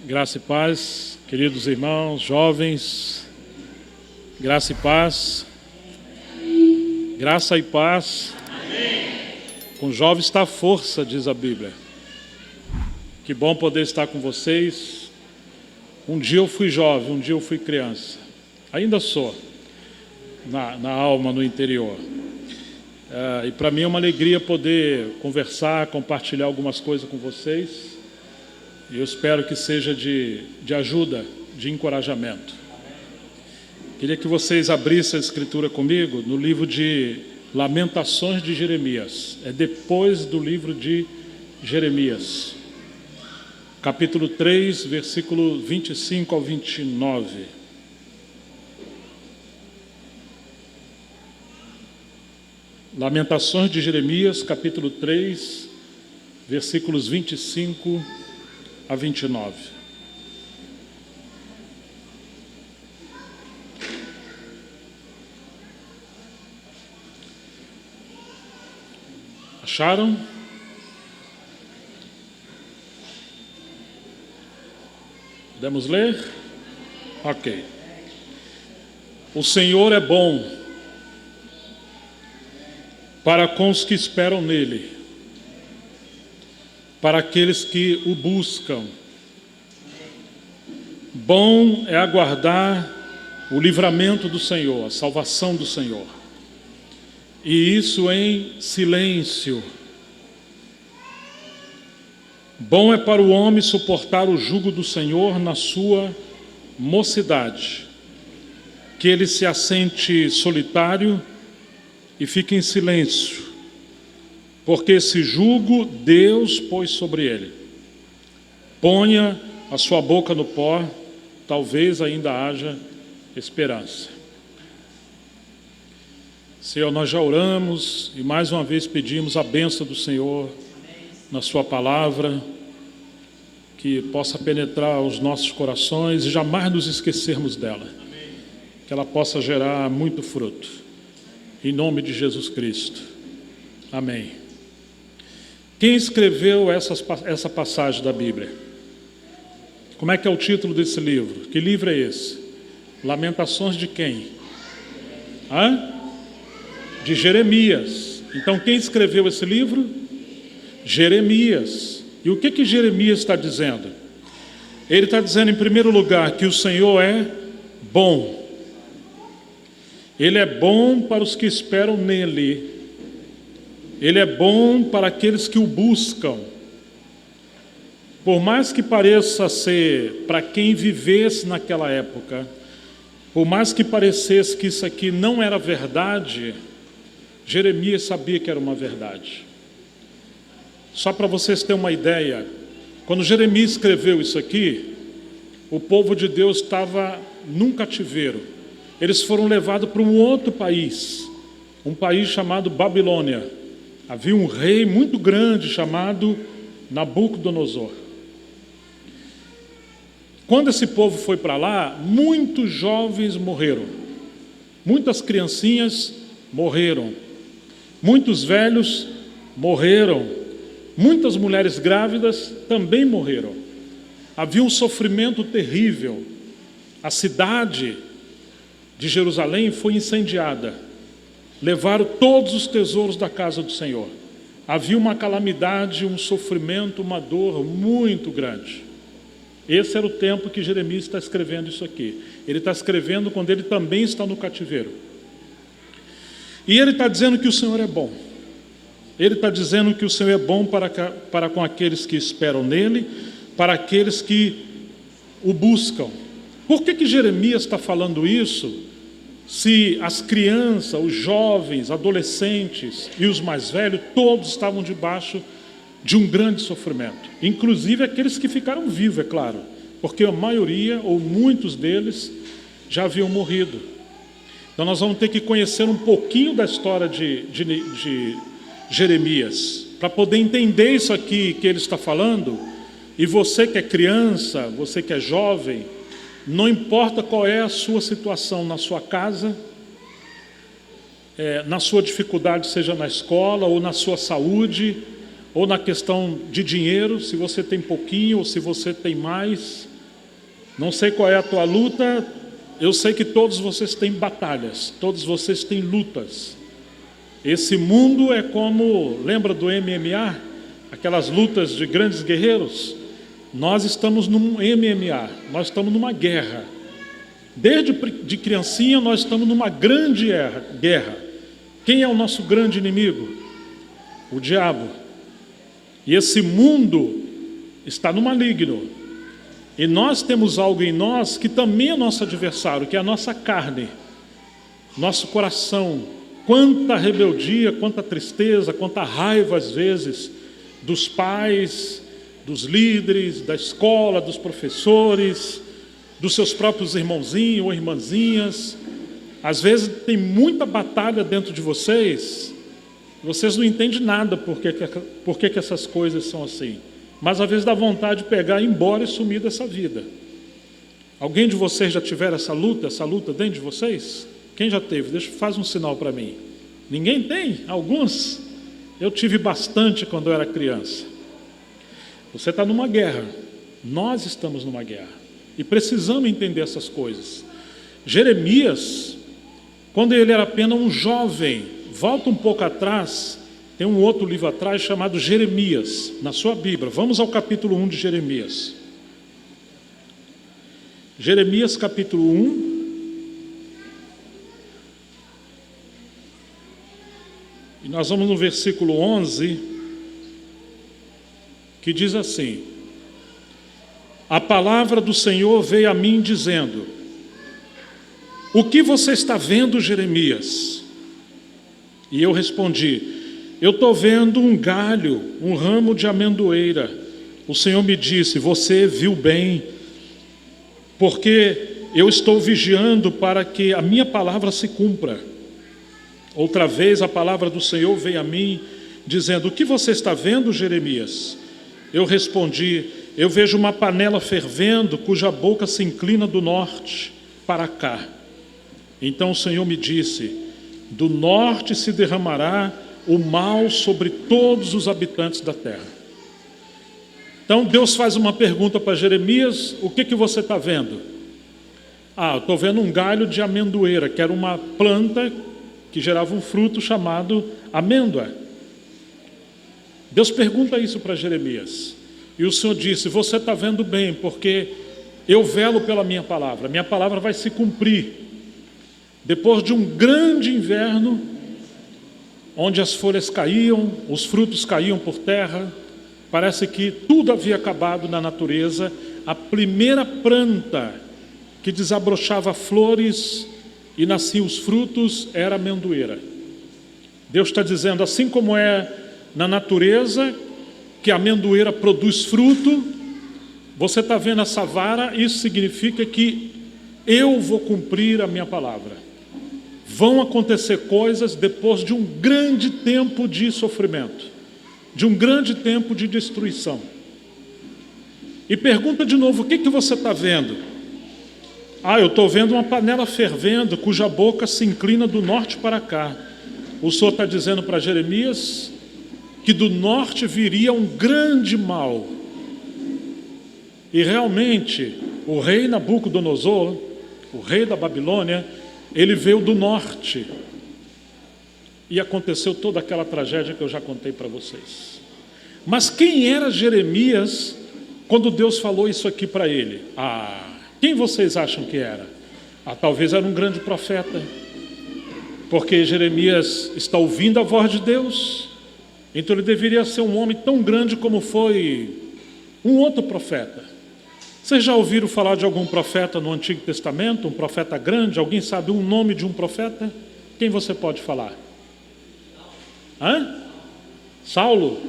Graça e paz, queridos irmãos, jovens, graça e paz, graça e paz. Com jovens está a força, diz a Bíblia. Que bom poder estar com vocês. Um dia eu fui jovem, um dia eu fui criança, ainda sou, na alma, no interior. E para mim é uma alegria poder conversar, compartilhar algumas coisas com vocês. E eu espero que seja de ajuda, de encorajamento. Queria que vocês abrissem a escritura comigo no livro de Lamentações de Jeremias. É depois do livro de Jeremias. Capítulo 3, versículo 25 ao 29. Lamentações de Jeremias, capítulo 3, versículos 25 a 29. Acharam? Podemos ler? Ok. O Senhor é bom para com os que esperam nele, para aqueles que o buscam. Bom é aguardar o livramento do Senhor, a salvação do Senhor. E isso em silêncio. Bom é para o homem suportar o jugo do Senhor na sua mocidade, que ele se assente solitário e fique em silêncio, porque esse jugo Deus pôs sobre ele. Ponha a sua boca no pó, talvez ainda haja esperança. Senhor, nós já oramos e mais uma vez pedimos a bênção do Senhor na sua palavra, que possa penetrar os nossos corações e jamais nos esquecermos dela. Que ela possa gerar muito fruto. Em nome de Jesus Cristo. Amém. Quem escreveu essa passagem da Bíblia? Como é que é o título desse livro? Que livro é esse? Lamentações de quem? De Jeremias. Então quem escreveu esse livro? Jeremias. E o que Jeremias está dizendo? Ele está dizendo, em primeiro lugar, que o Senhor é bom. Ele é bom para os que esperam nele. Ele é bom para aqueles que o buscam. Por mais que pareça ser para quem vivesse naquela época, por mais que parecesse que isso aqui não era verdade, Jeremias sabia que era uma verdade. Só para vocês terem uma ideia, quando Jeremias escreveu isso aqui, o povo de Deus estava num cativeiro. Eles foram levados para um outro país, um país chamado Babilônia. Havia um rei muito grande chamado Nabucodonosor. Quando esse povo foi para lá, muitos jovens morreram. Muitas criancinhas morreram. Muitos velhos morreram. Muitas mulheres grávidas também morreram. Havia um sofrimento terrível. A cidade de Jerusalém foi incendiada. Levaram todos os tesouros da casa do Senhor. Havia uma calamidade, um sofrimento, uma dor muito grande. Esse era o tempo que Jeremias está escrevendo isso aqui. Ele está escrevendo quando ele também está no cativeiro. E ele está dizendo que o Senhor é bom. Ele está dizendo que o Senhor é bom para com aqueles que esperam nele, para aqueles que o buscam. Por que Jeremias está falando isso, se as crianças, os jovens, adolescentes e os mais velhos, todos estavam debaixo de um grande sofrimento? Inclusive aqueles que ficaram vivos, é claro, porque a maioria, ou muitos deles, já haviam morrido. Então nós vamos ter que conhecer um pouquinho da história de Jeremias, para poder entender isso aqui que ele está falando. E você que é criança, você que é jovem, não importa qual é a sua situação na sua casa, na sua dificuldade, seja na escola ou na sua saúde, ou na questão de dinheiro, se você tem pouquinho ou se você tem mais. Não sei qual é a tua luta, eu sei que todos vocês têm batalhas, todos vocês têm lutas. Esse mundo é como, lembra do MMA? Aquelas lutas de grandes guerreiros? Nós estamos num MMA, nós estamos numa guerra. Desde de criancinha nós estamos numa grande guerra. Quem é o nosso grande inimigo? O diabo. E esse mundo está no maligno. E nós temos algo em nós que também é nosso adversário, que é a nossa carne, nosso coração. Quanta rebeldia, quanta tristeza, quanta raiva às vezes dos pais, dos líderes, da escola, dos professores, dos seus próprios irmãozinhos ou irmãzinhas. Às vezes tem muita batalha dentro de vocês não entendem nada por que essas coisas são assim. Mas às vezes dá vontade de pegar, ir embora e sumir dessa vida. Alguém de vocês já tiver essa luta dentro de vocês? Quem já teve? Faz um sinal para mim. Ninguém tem? Alguns? Eu tive bastante quando eu era criança. Você está numa guerra. Nós estamos numa guerra. E precisamos entender essas coisas. Jeremias, quando ele era apenas um jovem, volta um pouco atrás, tem um outro livro atrás chamado Jeremias, na sua Bíblia. Vamos ao capítulo 1 de Jeremias. Jeremias capítulo 1. E nós vamos no versículo 11, que diz assim: a palavra do Senhor veio a mim dizendo: o que você está vendo, Jeremias? E eu respondi: eu estou vendo um galho, um ramo de amendoeira. O Senhor me disse: você viu bem, porque eu estou vigiando para que a minha palavra se cumpra. Outra vez a palavra do Senhor veio a mim, dizendo: o que você está vendo, Jeremias? Eu respondi: eu vejo uma panela fervendo, cuja boca se inclina do norte para cá. Então o Senhor me disse: do norte se derramará o mal sobre todos os habitantes da terra. Então Deus faz uma pergunta para Jeremias: o que você está vendo? Eu estou vendo um galho de amendoeira, que era uma planta que gerava um fruto chamado amêndoa. Deus pergunta isso para Jeremias. E o Senhor disse: você está vendo bem, porque eu velo pela minha palavra vai se cumprir. Depois de um grande inverno, onde as folhas caíam, os frutos caíam por terra, parece que tudo havia acabado na natureza. A primeira planta que desabrochava flores e nasciam os frutos era a amendoeira. Deus está dizendo: assim como é na natureza, que a amendoeira produz fruto, você está vendo essa vara, isso significa que eu vou cumprir a minha palavra. Vão acontecer coisas depois de um grande tempo de sofrimento, de um grande tempo de destruição. E pergunta de novo: o que você está vendo? Eu estou vendo uma panela fervendo, cuja boca se inclina do norte para cá. O Senhor está dizendo para Jeremias que do norte viria um grande mal. E realmente, o rei Nabucodonosor, o rei da Babilônia, ele veio do norte. E aconteceu toda aquela tragédia que eu já contei para vocês. Mas quem era Jeremias quando Deus falou isso aqui para ele? Quem vocês acham que era? Talvez era um grande profeta. Porque Jeremias está ouvindo a voz de Deus. Então ele deveria ser um homem tão grande como foi um outro profeta. Vocês já ouviram falar de algum profeta no Antigo Testamento? Um profeta grande? Alguém sabe o nome de um profeta? Quem você pode falar? Saulo?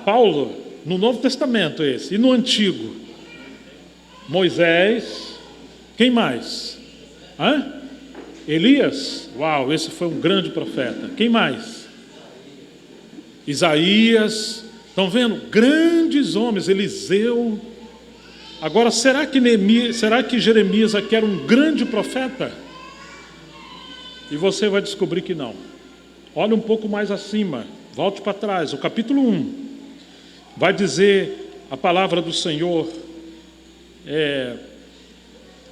Paulo. No Novo Testamento esse. E no Antigo? Moisés. Quem mais? Elias? Uau, esse foi um grande profeta. Quem mais? Isaías. Estão vendo? Grandes homens. Eliseu. Agora, será que Jeremias aqui era um grande profeta? E você vai descobrir que não. Olha um pouco mais acima. Volte para trás, o capítulo 1. Vai dizer a palavra do Senhor,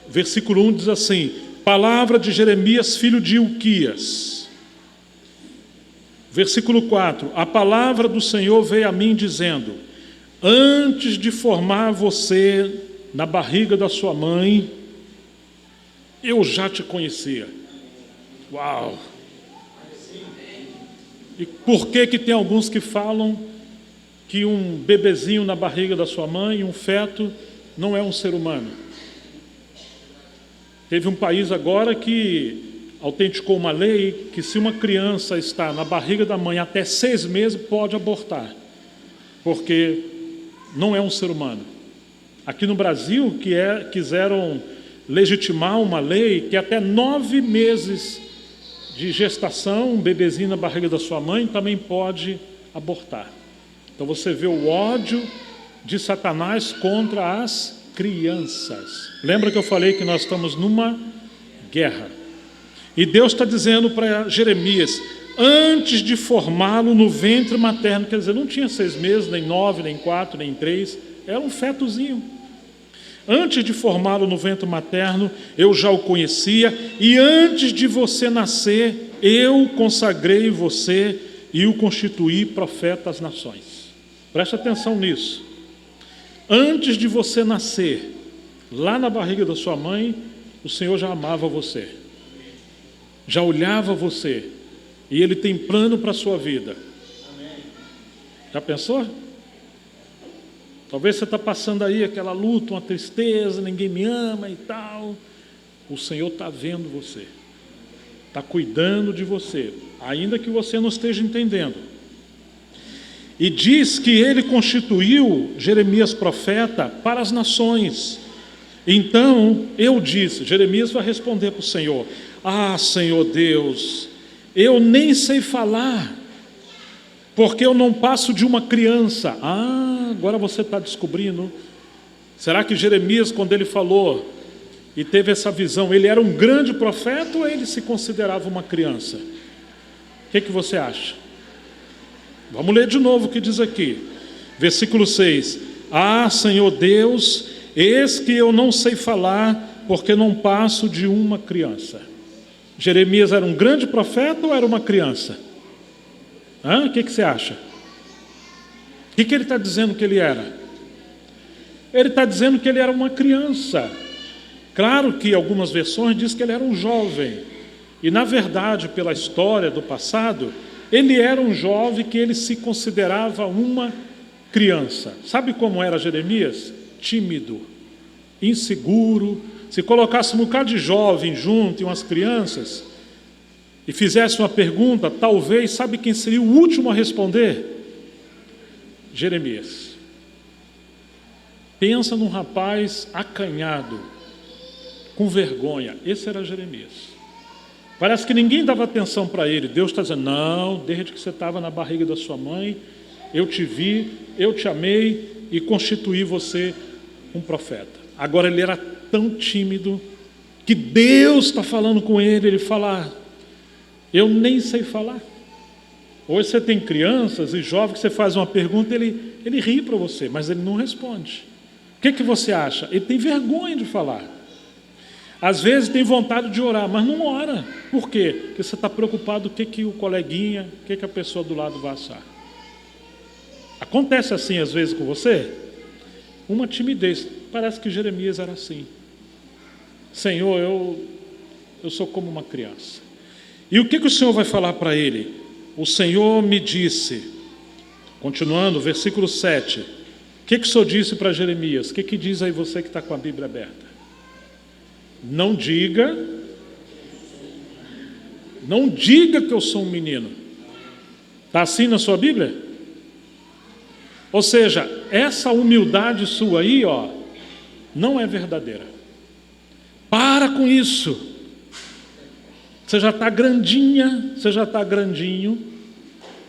versículo 1 diz assim: palavra de Jeremias, filho de Ilquias. Versículo 4: a palavra do Senhor veio a mim dizendo: antes de formar você na barriga da sua mãe, eu já te conhecia. Uau! E por que tem alguns que falam que um bebezinho na barriga da sua mãe, um feto, não é um ser humano? Teve um país agora que autenticou uma lei que se uma criança está na barriga da mãe até 6 meses, pode abortar, porque não é um ser humano. Aqui no Brasil, quiseram legitimar uma lei que até 9 meses de gestação, um bebezinho na barriga da sua mãe também pode abortar. Então você vê o ódio de Satanás contra as crianças. Lembra que eu falei que nós estamos numa guerra? E Deus está dizendo para Jeremias, antes de formá-lo no ventre materno, quer dizer, não tinha 6 meses, nem 9, nem 4, nem 3, era um fetozinho. Antes de formá-lo no ventre materno, eu já o conhecia, e antes de você nascer, eu consagrei você e o constituí profeta às nações. Preste atenção nisso. Antes de você nascer, lá na barriga da sua mãe, o Senhor já amava você, já olhava você, e Ele tem plano para a sua vida. Já pensou? Talvez você está passando aí aquela luta, uma tristeza, ninguém me ama e tal. O Senhor está vendo você, está cuidando de você, ainda que você não esteja entendendo. E diz que Ele constituiu Jeremias profeta para as nações. Então, eu disse, Jeremias vai responder para o Senhor: ah, Senhor Deus, eu nem sei falar, porque eu não passo de uma criança. Ah, agora você está descobrindo. Será que Jeremias, quando ele falou e teve essa visão, ele era um grande profeta ou ele se considerava uma criança? O que você acha? Vamos ler de novo o que diz aqui. Versículo 6. Ah, Senhor Deus, eis que eu não sei falar, porque não passo de uma criança. Jeremias era um grande profeta ou era uma criança? O que você acha? O que ele está dizendo que ele era? Ele está dizendo que ele era uma criança. Claro que algumas versões dizem que ele era um jovem. E na verdade, pela história do passado, ele era um jovem que ele se considerava uma criança. Sabe como era Jeremias? Tímido, inseguro. Se colocasse um bocado de jovem junto e umas crianças e fizesse uma pergunta, talvez, sabe quem seria o último a responder? Jeremias. Pensa num rapaz acanhado, com vergonha. Esse era Jeremias. Parece que ninguém dava atenção para ele. Deus está dizendo: não, desde que você estava na barriga da sua mãe, eu te vi, eu te amei e constituí você um profeta. Agora ele era tão tímido que Deus está falando com ele. Ele fala: eu nem sei falar. Hoje você tem crianças e jovens que você faz uma pergunta, ele ri para você, mas ele não responde. O que você acha? Ele tem vergonha de falar. Às vezes tem vontade de orar, mas não ora. Por quê? Porque você está preocupado o que o coleguinha, o que a pessoa do lado vai achar. Acontece assim às vezes com você? Uma timidez. Parece que Jeremias era assim. Senhor, eu sou como uma criança. E o que o Senhor vai falar para ele? O Senhor me disse, continuando, versículo 7. O que o Senhor disse para Jeremias? O que diz aí você que está com a Bíblia aberta? Não diga que eu sou um menino. Está assim na sua Bíblia? Ou seja, essa humildade sua aí, não é verdadeira. Para com isso. Você já está grandinha, você já está grandinho.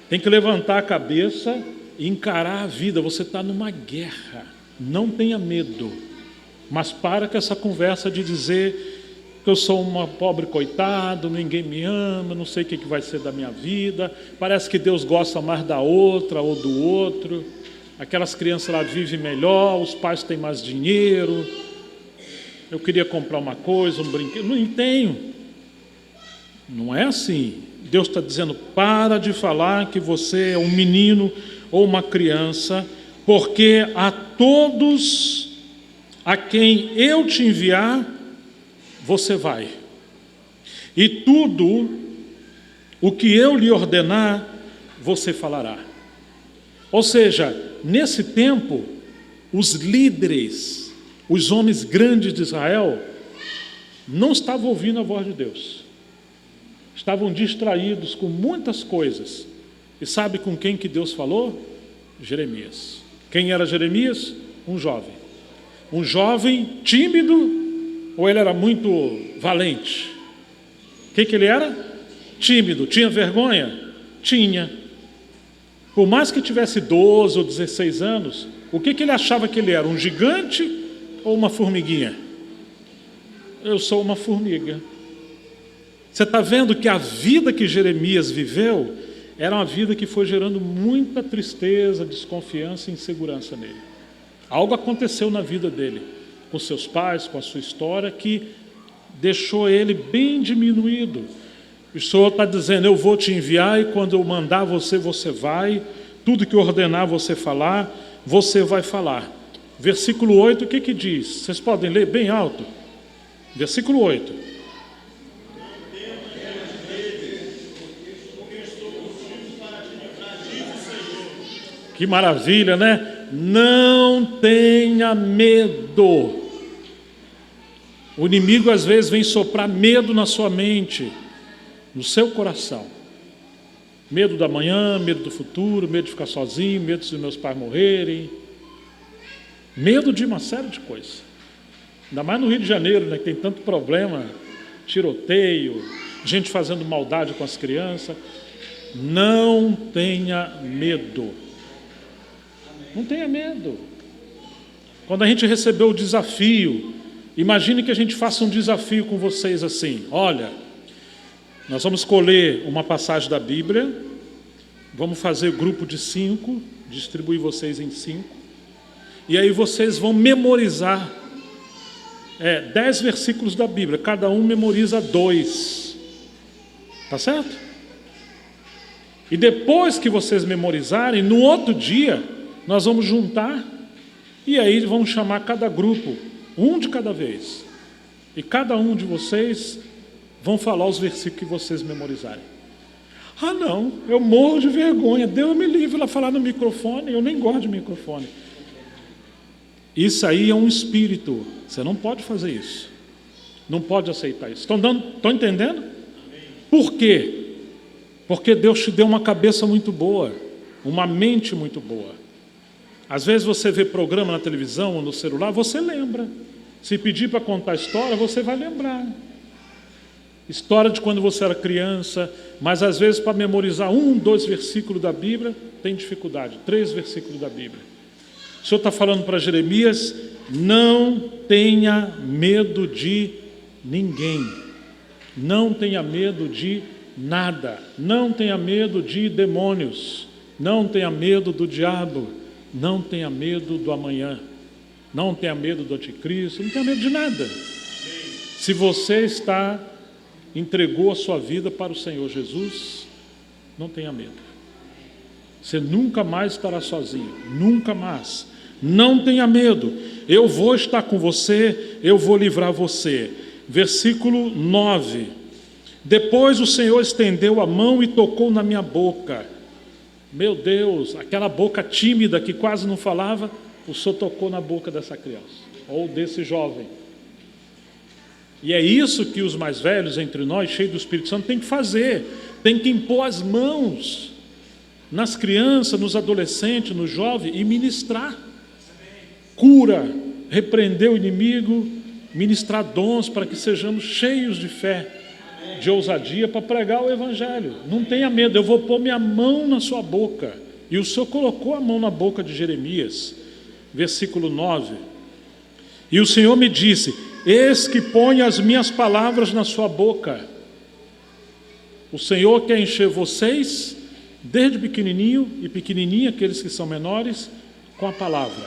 Tem que levantar a cabeça e encarar a vida. Você está numa guerra. Não tenha medo. Mas para com essa conversa de dizer que eu sou uma pobre coitado, ninguém me ama, não sei o que vai ser da minha vida, parece que Deus gosta mais da outra ou do outro, aquelas crianças lá vivem melhor, os pais têm mais dinheiro, eu queria comprar uma coisa, um brinquedo, não tenho. Não é assim. Deus está dizendo, para de falar que você é um menino ou uma criança, porque a todos a quem eu te enviar, você vai. E tudo o que eu lhe ordenar, você falará. Ou seja, nesse tempo, os líderes, os homens grandes de Israel, não estavam ouvindo a voz de Deus. Estavam distraídos com muitas coisas. E sabe com quem que Deus falou? Jeremias. Quem era Jeremias? Um jovem. Um jovem tímido, ou ele era muito valente? O que ele era? Tímido. Tinha vergonha? Tinha. Por mais que tivesse 12 ou 16 anos, o que ele achava que ele era? Um gigante ou uma formiguinha? Eu sou uma formiga. Você está vendo que a vida que Jeremias viveu era uma vida que foi gerando muita tristeza, desconfiança e insegurança nele. Algo aconteceu na vida dele, com seus pais, com a sua história, que deixou ele bem diminuído. O Senhor está dizendo, eu vou te enviar e quando eu mandar você, você vai. Tudo que eu ordenar você falar, você vai falar. Versículo 8, o que diz? Vocês podem ler bem alto? Versículo 8. Que maravilha, né? Não tenha medo. O inimigo às vezes vem soprar medo na sua mente, no seu coração. Medo da manhã, medo do futuro, medo de ficar sozinho, medo de meus pais morrerem. Medo de uma série de coisas. Ainda mais no Rio de Janeiro, né, que tem tanto problema, tiroteio, gente fazendo maldade com as crianças. Não tenha medo. Não tenha medo. Quando a gente recebeu o desafio, imagine que a gente faça um desafio com vocês assim. Olha, nós vamos escolher uma passagem da Bíblia, vamos fazer grupo de 5, distribuir vocês em 5, e aí vocês vão memorizar 10 versículos da Bíblia, cada um memoriza 2. Tá certo? E depois que vocês memorizarem, no outro dia, nós vamos juntar e aí vamos chamar cada grupo, um de cada vez. E cada um de vocês vão falar os versículos que vocês memorizarem. Ah não, eu morro de vergonha, Deus me livre ela falar no microfone, eu nem gosto de microfone. Isso aí é um espírito, você não pode fazer isso. Não pode aceitar isso. Estão entendendo? Por quê? Porque Deus te deu uma cabeça muito boa, uma mente muito boa. Às vezes você vê programa na televisão ou no celular, você lembra. Se pedir para contar história, você vai lembrar. História de quando você era criança, mas às vezes para memorizar 1, 2 versículos da Bíblia, tem dificuldade, 3 versículos da Bíblia. O Senhor está falando para Jeremias, não tenha medo de ninguém. Não tenha medo de nada. Não tenha medo de demônios. Não tenha medo do diabo. Não tenha medo do amanhã. Não tenha medo do anticristo. Não tenha medo de nada. Se você entregou a sua vida para o Senhor Jesus, não tenha medo. Você nunca mais estará sozinho. Nunca mais. Não tenha medo. Eu vou estar com você. Eu vou livrar você. Versículo 9. Depois o Senhor estendeu a mão e tocou na minha boca. Meu Deus, aquela boca tímida que quase não falava, o Senhor tocou na boca dessa criança, ou desse jovem. E é isso que os mais velhos entre nós, cheios do Espírito Santo, têm que fazer. Tem que impor as mãos nas crianças, nos adolescentes, nos jovens e ministrar. Cura, repreender o inimigo, ministrar dons para que sejamos cheios de fé, de ousadia para pregar o Evangelho. Não tenha medo, eu vou pôr minha mão na sua boca. E o Senhor colocou a mão na boca de Jeremias. Versículo 9. E o Senhor me disse, Eis que põe as minhas palavras na sua boca. O Senhor quer encher vocês, desde pequenininho e pequenininha, aqueles que são menores, com a palavra.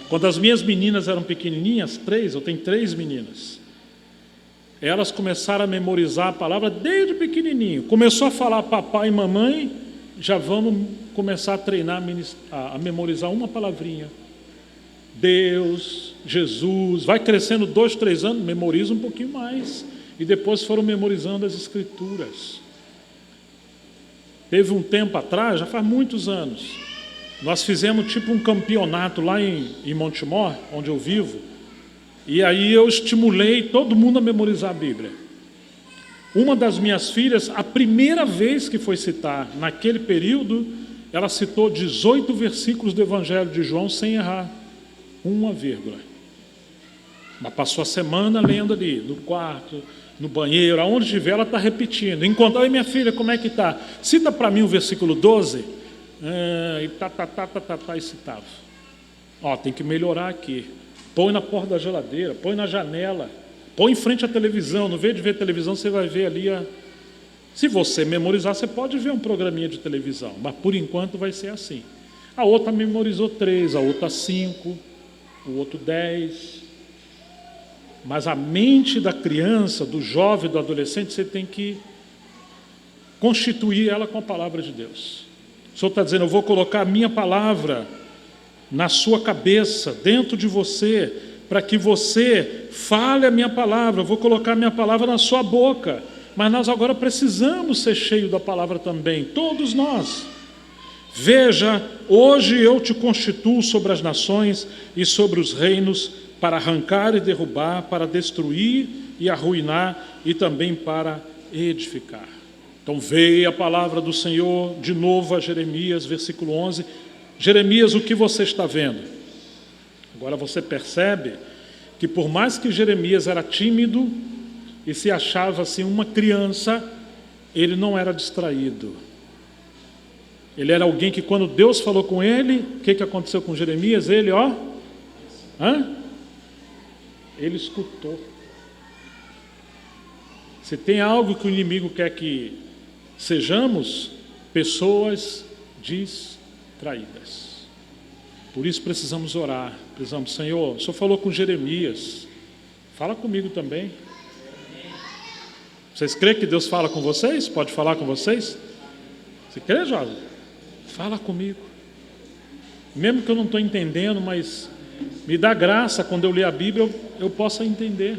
Quando as minhas meninas eram pequenininhas, eu tenho 3 meninas, elas começaram a memorizar a palavra desde pequenininho. Começou a falar papai e mamãe, já vamos começar a treinar, a memorizar uma palavrinha. Deus, Jesus, vai crescendo 2, 3 anos, memoriza um pouquinho mais. E depois foram memorizando as Escrituras. Teve um tempo atrás, já faz muitos anos, nós fizemos tipo um campeonato lá em Montemor, onde eu vivo, e aí eu estimulei todo mundo a memorizar a Bíblia. Uma das minhas filhas, a primeira vez que foi citar, naquele período, ela citou 18 versículos do Evangelho de João sem errar uma vírgula. Mas passou a semana lendo ali, no quarto, no banheiro, aonde estiver, ela está repetindo. Enquanto, oi minha filha, como é que está? Cita para mim o versículo 12. E citava. Ó, tem que melhorar aqui. Põe na porta da geladeira, põe na janela, põe em frente à televisão. No vez de ver televisão, você vai ver ali a... Se você memorizar, você pode ver um programinha de televisão, mas por enquanto vai ser assim. A outra memorizou 3, a outra 5, o outro 10. Mas a mente da criança, do jovem, do adolescente, você tem que constituir ela com a palavra de Deus. O Senhor está dizendo, eu vou colocar a minha palavra na sua cabeça, dentro de você, para que você fale a minha palavra. Eu vou colocar a minha palavra na sua boca. Mas nós agora precisamos ser cheios da palavra também, todos nós. Veja, hoje eu te constituo sobre as nações e sobre os reinos, para arrancar e derrubar, para destruir e arruinar, e também para edificar. Então veio a palavra do Senhor de novo a Jeremias, versículo 11. Jeremias, o que você está vendo? Agora você percebe que por mais que Jeremias era tímido e se achava assim uma criança, ele não era distraído. Ele era alguém que quando Deus falou com ele, o que aconteceu com Jeremias? Ele, ele escutou. Se tem algo que o inimigo quer que sejamos, pessoas distraídas. Por isso precisamos orar. Precisamos, Senhor, o Senhor falou com Jeremias, fala comigo também. Vocês creem que Deus fala com vocês? Pode falar com vocês? Você crê, Jorge? Fala comigo. Mesmo que eu não estou entendendo, mas me dá graça quando eu ler a Bíblia, eu possa entender.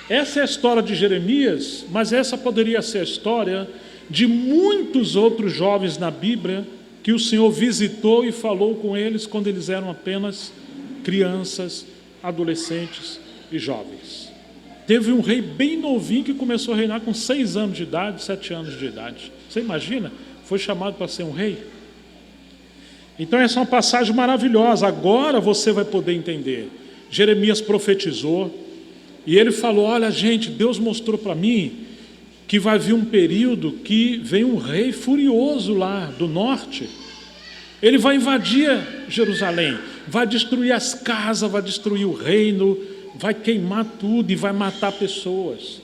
Essa é a história de Jeremias, mas essa poderia ser a história de muitos outros jovens na Bíblia que o Senhor visitou e falou com eles quando eles eram apenas crianças, adolescentes e jovens. Teve um rei bem novinho que começou a reinar com 6 anos de idade, 7 anos de idade. Você imagina? Foi chamado para ser um rei. Então essa é uma passagem maravilhosa. Agora você vai poder entender. Jeremias profetizou e ele falou, olha gente, Deus mostrou para mim que vai vir um período que vem um rei furioso lá do norte. Ele vai invadir Jerusalém, vai destruir as casas, vai destruir o reino, vai queimar tudo e vai matar pessoas,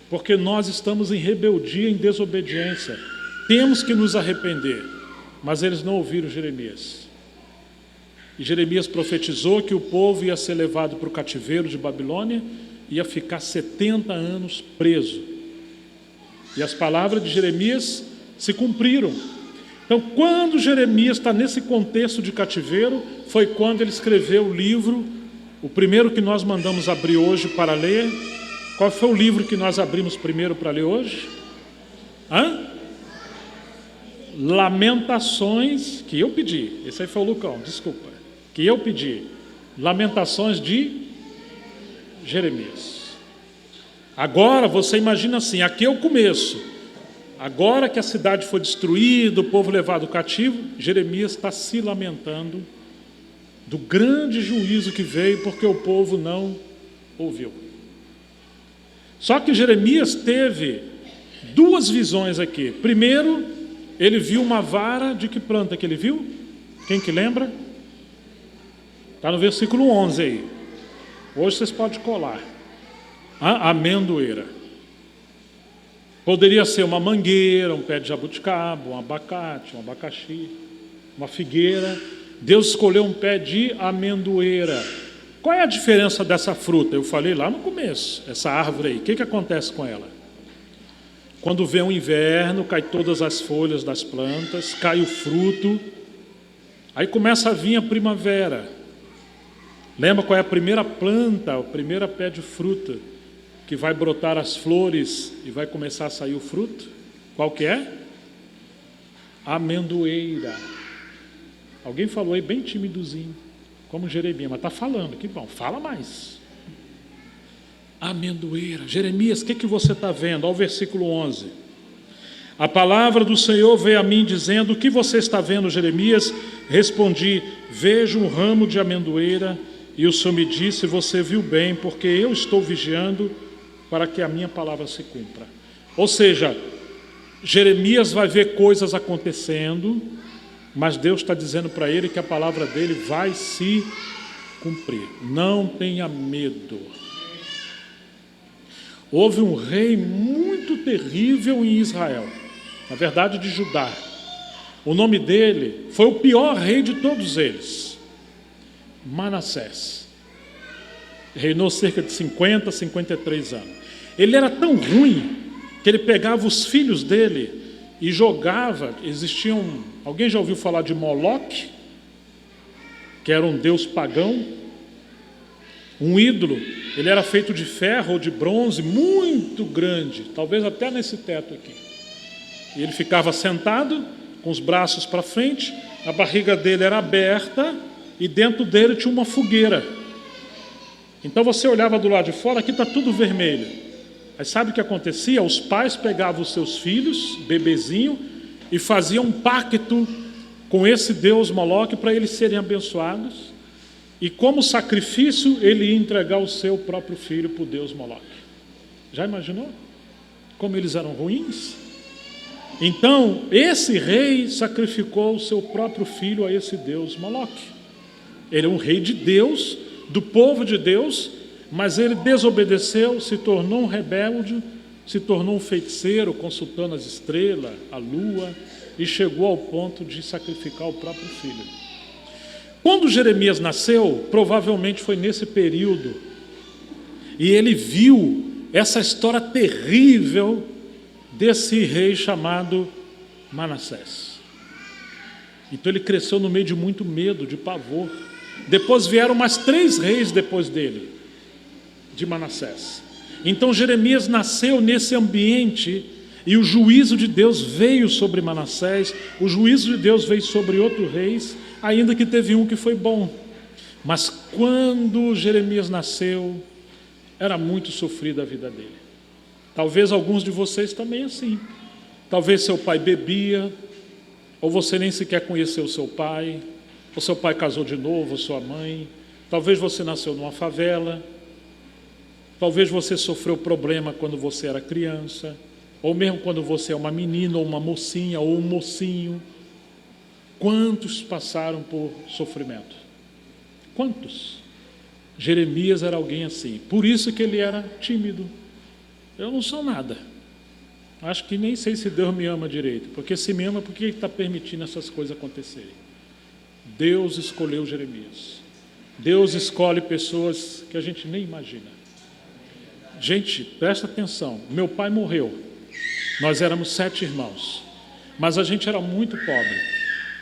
porque nós estamos em rebeldia, em desobediência. Temos que nos arrepender. Mas eles não ouviram Jeremias. E Jeremias profetizou que o povo ia ser levado para o cativeiro de Babilônia, ia ficar 70 anos preso. E as palavras de Jeremias se cumpriram. Então, quando Jeremias está nesse contexto de cativeiro, foi quando ele escreveu o livro, o primeiro que nós mandamos abrir hoje para ler. Qual foi o livro que nós abrimos primeiro para ler hoje? Lamentações, que eu pedi. Esse aí foi o Lucão, desculpa. Que eu pedi. Lamentações de Jeremias. Agora você imagina assim, aqui é o começo. Agora que a cidade foi destruída, o povo levado cativo, Jeremias está se lamentando do grande juízo que veio porque o povo não ouviu. Só que Jeremias teve 2 visões aqui. Primeiro, ele viu uma vara, de que planta que ele viu? Quem que lembra? Está no versículo 11 aí. Hoje vocês podem colar. A amendoeira. Poderia ser uma mangueira, um pé de jabuticaba, um abacate, um abacaxi, uma figueira. Deus escolheu um pé de amendoeira. Qual é a diferença dessa fruta? Eu falei lá no começo, essa árvore aí. O que acontece com ela? Quando vem o inverno, cai todas as folhas das plantas, cai o fruto, aí começa a vir a primavera. Lembra qual é a primeira planta, o primeiro pé de fruta, que vai brotar as flores e vai começar a sair o fruto? Qual que é? Amendoeira. Alguém falou aí bem timidozinho, como Jeremias, mas está falando, que bom, fala mais. Amendoeira. Jeremias, o que você está vendo? Olha o versículo 11. A palavra do Senhor veio a mim dizendo: o que você está vendo, Jeremias? Respondi: vejo um ramo de amendoeira. E o Senhor me disse: você viu bem, porque eu estou vigiando para que a minha palavra se cumpra. Ou seja, Jeremias vai ver coisas acontecendo, mas Deus está dizendo para ele que a palavra dele vai se cumprir. Não tenha medo. Houve um rei muito terrível em Israel, na verdade de Judá. O nome dele foi o pior rei de todos eles, Manassés. Reinou cerca de 50, 53 anos. Ele era tão ruim que ele pegava os filhos dele e jogava. Alguém já ouviu falar de Moloque? Que era um deus pagão, um ídolo. Ele era feito de ferro ou de bronze, muito grande, talvez até nesse teto aqui. E ele ficava sentado, com os braços para frente, a barriga dele era aberta e dentro dele tinha uma fogueira. Então você olhava do lado de fora, aqui está tudo vermelho. Aí sabe o que acontecia? Os pais pegavam os seus filhos, bebezinho, e faziam um pacto com esse deus Moloque para eles serem abençoados. E como sacrifício, ele ia entregar o seu próprio filho para o deus Moloque. Já imaginou? Como eles eram ruins? Então, esse rei sacrificou o seu próprio filho a esse deus Moloque. Ele é um rei de Deus, do povo de Deus, mas ele desobedeceu, se tornou um rebelde, se tornou um feiticeiro, consultando as estrelas, a lua, e chegou ao ponto de sacrificar o próprio filho. Quando Jeremias nasceu, provavelmente foi nesse período, e ele viu essa história terrível desse rei chamado Manassés. Então ele cresceu no meio de muito medo, de pavor. Depois vieram mais 3 reis depois dele, de Manassés. Então Jeremias nasceu nesse ambiente e o juízo de Deus veio sobre Manassés, o juízo de Deus veio sobre outros reis, ainda que teve um que foi bom. Mas quando Jeremias nasceu, era muito sofrida a vida dele. Talvez alguns de vocês também assim. Talvez seu pai bebia, ou você nem sequer conheceu seu pai, ou seu pai casou de novo, ou sua mãe. Talvez você nasceu numa favela. Talvez você sofreu problema quando você era criança, ou mesmo quando você é uma menina, ou uma mocinha, ou um mocinho. Quantos passaram por sofrimento? Quantos? Jeremias era alguém assim. Por isso que ele era tímido. Eu não sou nada. Acho que nem sei se Deus me ama direito. Porque se me ama, por que ele está permitindo essas coisas acontecerem? Deus escolheu Jeremias. Deus escolhe pessoas que a gente nem imagina. Gente, presta atenção. Meu pai morreu. Nós éramos 7 irmãos. Mas a gente era muito pobre.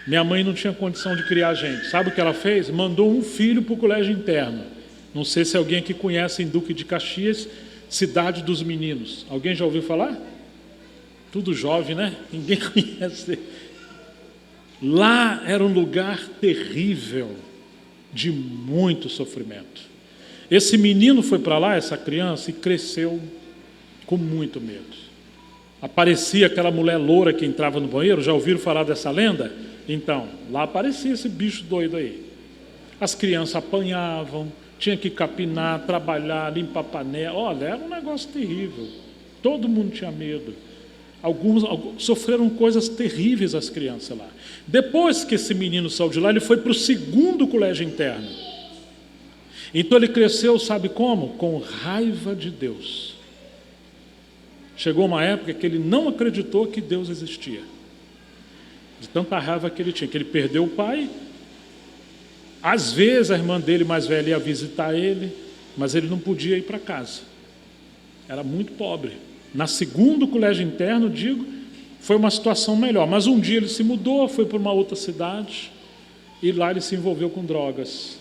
Minha mãe não tinha condição de criar a gente. Sabe o que ela fez? Mandou um filho para o colégio interno. Não sei se alguém aqui conhece em Duque de Caxias, Cidade dos Meninos. Alguém já ouviu falar? Tudo jovem, né? Ninguém conhece. Lá era um lugar terrível, de muito sofrimento. Esse menino foi para lá, essa criança, e cresceu com muito medo. Aparecia aquela mulher loura que entrava no banheiro. Já ouviram falar dessa lenda? Então, lá aparecia esse bicho doido aí. As crianças apanhavam, tinha que capinar, trabalhar, limpar panela. Olha, era um negócio terrível. Todo mundo tinha medo. Alguns sofreram coisas terríveis, as crianças lá. Depois que esse menino saiu de lá, ele foi para o 2º colégio interno. Então ele cresceu, sabe como? Com raiva de Deus. Chegou uma época que ele não acreditou que Deus existia. De tanta raiva que ele tinha, que ele perdeu o pai. Às vezes a irmã dele mais velha ia visitar ele, mas ele não podia ir para casa. Era muito pobre. Na segundo colégio interno, foi uma situação melhor. Mas um dia ele se mudou, foi para uma outra cidade, e lá ele se envolveu com drogas.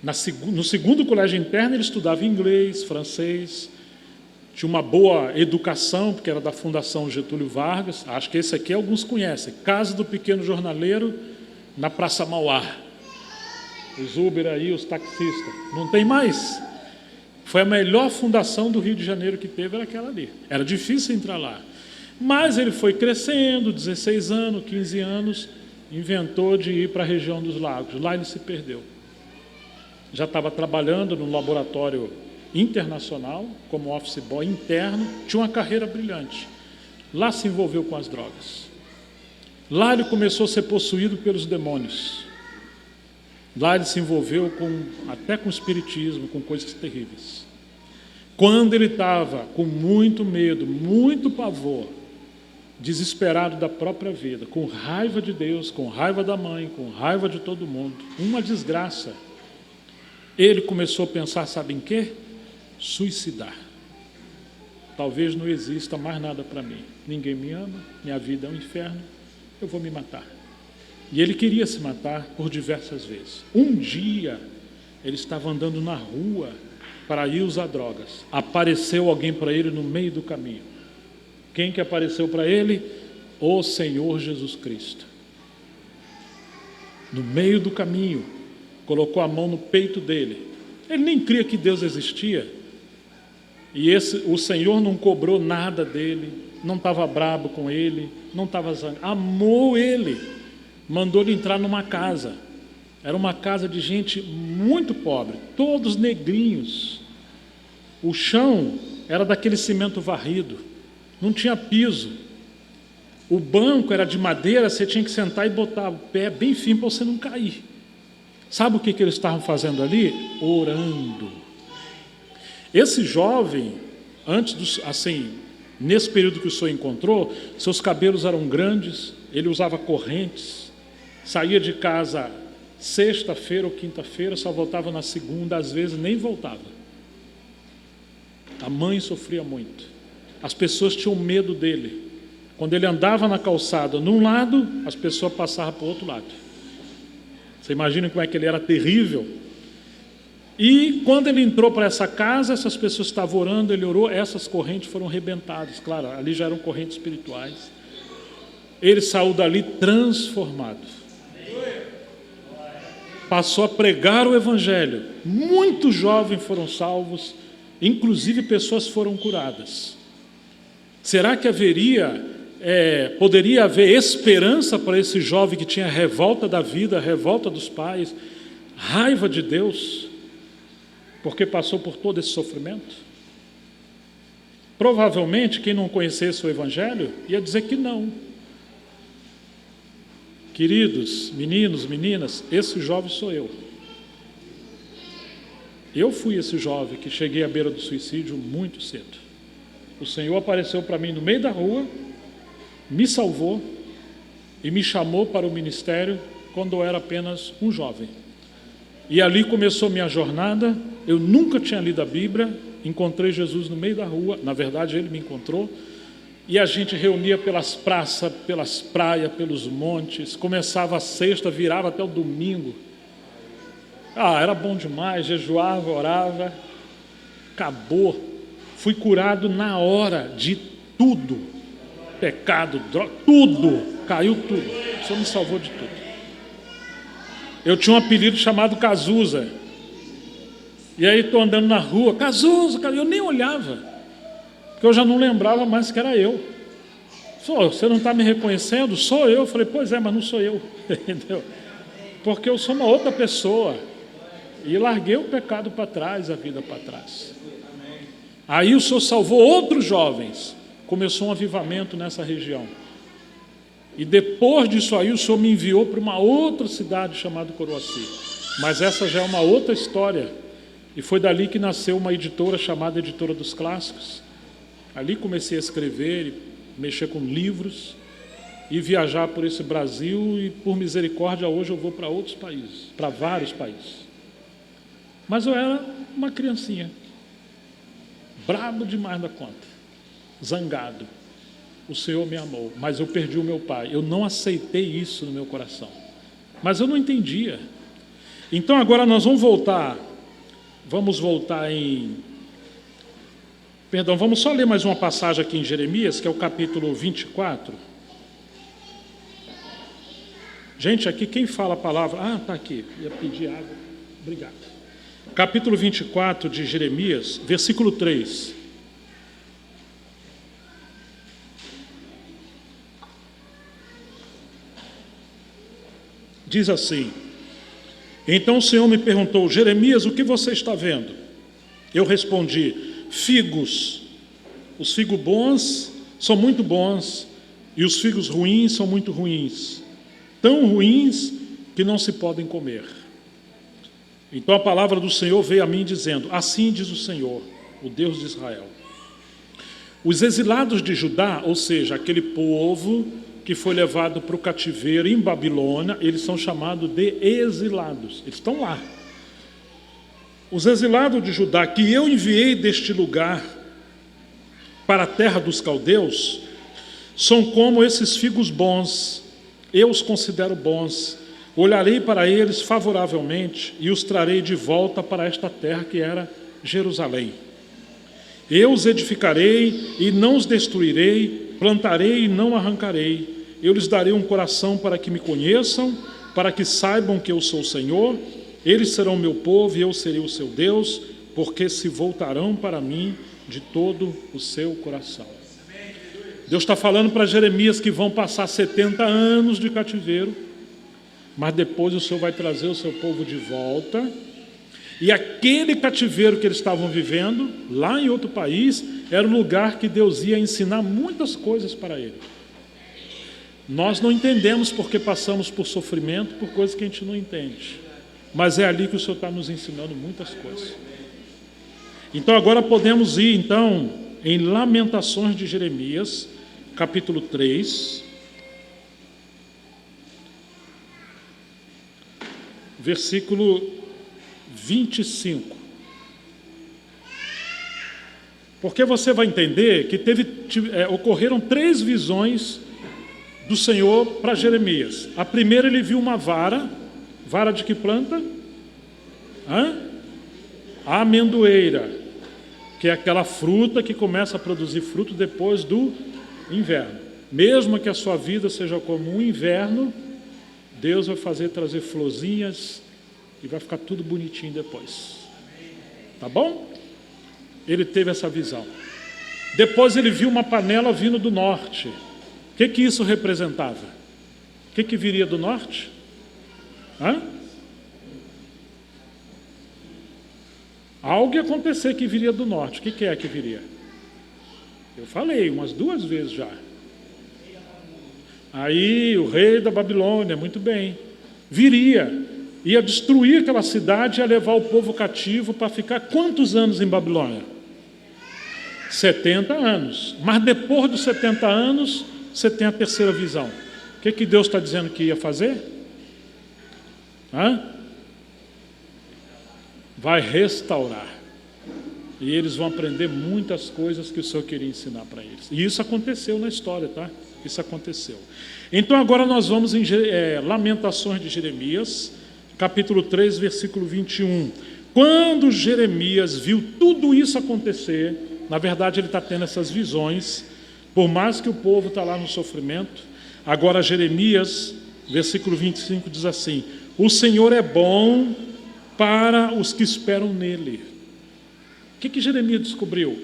No segundo colégio interno ele estudava inglês, francês, tinha uma boa educação, porque era da Fundação Getúlio Vargas. Acho que esse aqui alguns conhecem. Casa do Pequeno Jornaleiro, na Praça Mauá. Os Uber aí, os taxistas. Não tem mais. Foi a melhor fundação do Rio de Janeiro que teve, era aquela ali. Era difícil entrar lá. Mas ele foi crescendo, 16 anos, 15 anos, inventou de ir para a região dos lagos. Lá ele se perdeu. Já estava trabalhando num laboratório internacional, como office boy interno, tinha uma carreira brilhante. Lá se envolveu com as drogas. Lá ele começou a ser possuído pelos demônios. Lá ele se envolveu até com espiritismo, com coisas terríveis. Quando ele estava com muito medo, muito pavor, desesperado da própria vida, com raiva de Deus, com raiva da mãe, com raiva de todo mundo, uma desgraça, ele começou a pensar, sabe em quê? Suicidar. Talvez não exista mais nada para mim. Ninguém me ama, minha vida é um inferno, eu vou me matar. E ele queria se matar por diversas vezes. Um dia, ele estava andando na rua para ir usar drogas. Apareceu alguém para ele no meio do caminho. Quem que apareceu para ele? O Senhor Jesus Cristo. No meio do caminho, colocou a mão no peito dele. Ele nem cria que Deus existia. E o Senhor não cobrou nada dele, não estava brabo com ele, não estava zangado, amou ele, mandou ele entrar numa casa. Era uma casa de gente muito pobre, todos negrinhos. O chão era daquele cimento varrido, não tinha piso. O banco era de madeira, você tinha que sentar e botar o pé bem firme para você não cair. Sabe o que eles estavam fazendo ali? Orando. Esse jovem, nesse período que o senhor encontrou, seus cabelos eram grandes, ele usava correntes, saía de casa sexta-feira ou quinta-feira, só voltava na segunda, às vezes nem voltava. A mãe sofria muito. As pessoas tinham medo dele. Quando ele andava na calçada num lado, as pessoas passavam para o outro lado. Você imagina como é que ele era terrível? E quando ele entrou para essa casa, essas pessoas estavam orando, ele orou, essas correntes foram rebentadas. Claro, ali já eram correntes espirituais. Ele saiu dali transformado. Passou a pregar o Evangelho. Muitos jovens foram salvos, inclusive pessoas foram curadas. Será que poderia haver esperança para esse jovem que tinha revolta da vida, revolta dos pais, raiva de Deus, porque passou por todo esse sofrimento? Provavelmente, quem não conhecesse o Evangelho ia dizer que não. Queridos, meninos, meninas, esse jovem sou eu. Eu fui esse jovem que cheguei à beira do suicídio muito cedo. O Senhor apareceu para mim no meio da rua, me salvou e me chamou para o ministério quando eu era apenas um jovem. E ali começou minha jornada. Eu nunca tinha lido a Bíblia, encontrei Jesus no meio da rua, na verdade ele me encontrou, e a gente reunia pelas praças, pelas praias, pelos montes, começava a sexta, virava até o domingo. Era bom demais, jejuava, orava, acabou. Fui curado na hora de tudo, pecado, droga, tudo, caiu tudo. O Senhor me salvou de tudo. Eu tinha um apelido chamado Cazuza. E aí estou andando na rua, Cazuza, eu nem olhava, porque eu já não lembrava mais que era eu. Você não está me reconhecendo? Sou eu. Eu falei, pois é, mas não sou eu. Entendeu? Porque eu sou uma outra pessoa. E larguei o pecado para trás, a vida para trás. Aí o Senhor salvou outros jovens. Começou um avivamento nessa região. E depois disso aí, o Senhor me enviou para uma outra cidade chamada Coroaci. Mas essa já é uma outra história. E foi dali que nasceu uma editora chamada Editora dos Clássicos. Ali comecei a escrever, mexer com livros e viajar por esse Brasil, e por misericórdia hoje eu vou para outros países, para vários países. Mas eu era uma criancinha, brabo demais da conta, zangado. O Senhor me amou, mas eu perdi o meu pai. Eu não aceitei isso no meu coração, mas eu não entendia. Então agora nós vamos voltar vamos só ler mais uma passagem aqui em Jeremias, que é o capítulo 24. Gente, aqui quem fala a palavra... está aqui, ia pedir água. Obrigado. Capítulo 24 de Jeremias, versículo 3. Diz assim: então o Senhor me perguntou: Jeremias, o que você está vendo? Eu respondi: figos. Os figos bons são muito bons, e os figos ruins são muito ruins, tão ruins que não se podem comer. Então a palavra do Senhor veio a mim dizendo: assim diz o Senhor, o Deus de Israel: os exilados de Judá, ou seja, aquele povo que foi levado para o cativeiro em Babilônia, eles são chamados de exilados, eles estão lá. Os exilados de Judá, que eu enviei deste lugar para a terra dos caldeus, são como esses figos bons, eu os considero bons. Olharei para eles favoravelmente e os trarei de volta para esta terra que era Jerusalém. Eu os edificarei e não os destruirei, plantarei e não arrancarei. Eu lhes darei um coração para que me conheçam, para que saibam que eu sou o Senhor. Eles serão meu povo e eu serei o seu Deus, porque se voltarão para mim de todo o seu coração. Deus está falando para Jeremias que vão passar 70 anos de cativeiro, mas depois o Senhor vai trazer o seu povo de volta. E aquele cativeiro que eles estavam vivendo, lá em outro país, era o lugar que Deus ia ensinar muitas coisas para ele. Nós não entendemos porque passamos por sofrimento, por coisas que a gente não entende. Mas é ali que o Senhor está nos ensinando muitas coisas. Então agora podemos ir em Lamentações de Jeremias, capítulo 3, versículo 25. Porque você vai entender que ocorreram 3 visões do Senhor para Jeremias. A primeira, ele viu uma vara de que planta? A amendoeira, que é aquela fruta que começa a produzir fruto depois do inverno. Mesmo que a sua vida seja como um inverno, Deus vai trazer florzinhas e vai ficar tudo bonitinho depois. Tá bom? Ele teve essa visão. Depois ele viu uma panela vindo do norte. O que isso representava? O que viria do norte? Algo ia acontecer que viria do norte. O que é que viria? Eu falei umas 2 vezes já. Aí o rei da Babilônia, muito bem, ia destruir aquela cidade e ia levar o povo cativo para ficar quantos anos em Babilônia? 70 anos. Mas depois dos 70 anos, você tem a terceira visão. O que Deus está dizendo que ia fazer? Vai restaurar. E eles vão aprender muitas coisas que o Senhor queria ensinar para eles. E isso aconteceu na história, tá? Isso aconteceu. Então agora nós vamos em Lamentações de Jeremias, capítulo 3, versículo 21. Quando Jeremias viu tudo isso acontecer, na verdade ele está tendo essas visões, por mais que o povo está lá no sofrimento. Agora Jeremias, versículo 25, diz assim: o Senhor é bom para os que esperam nele. O que Jeremias descobriu?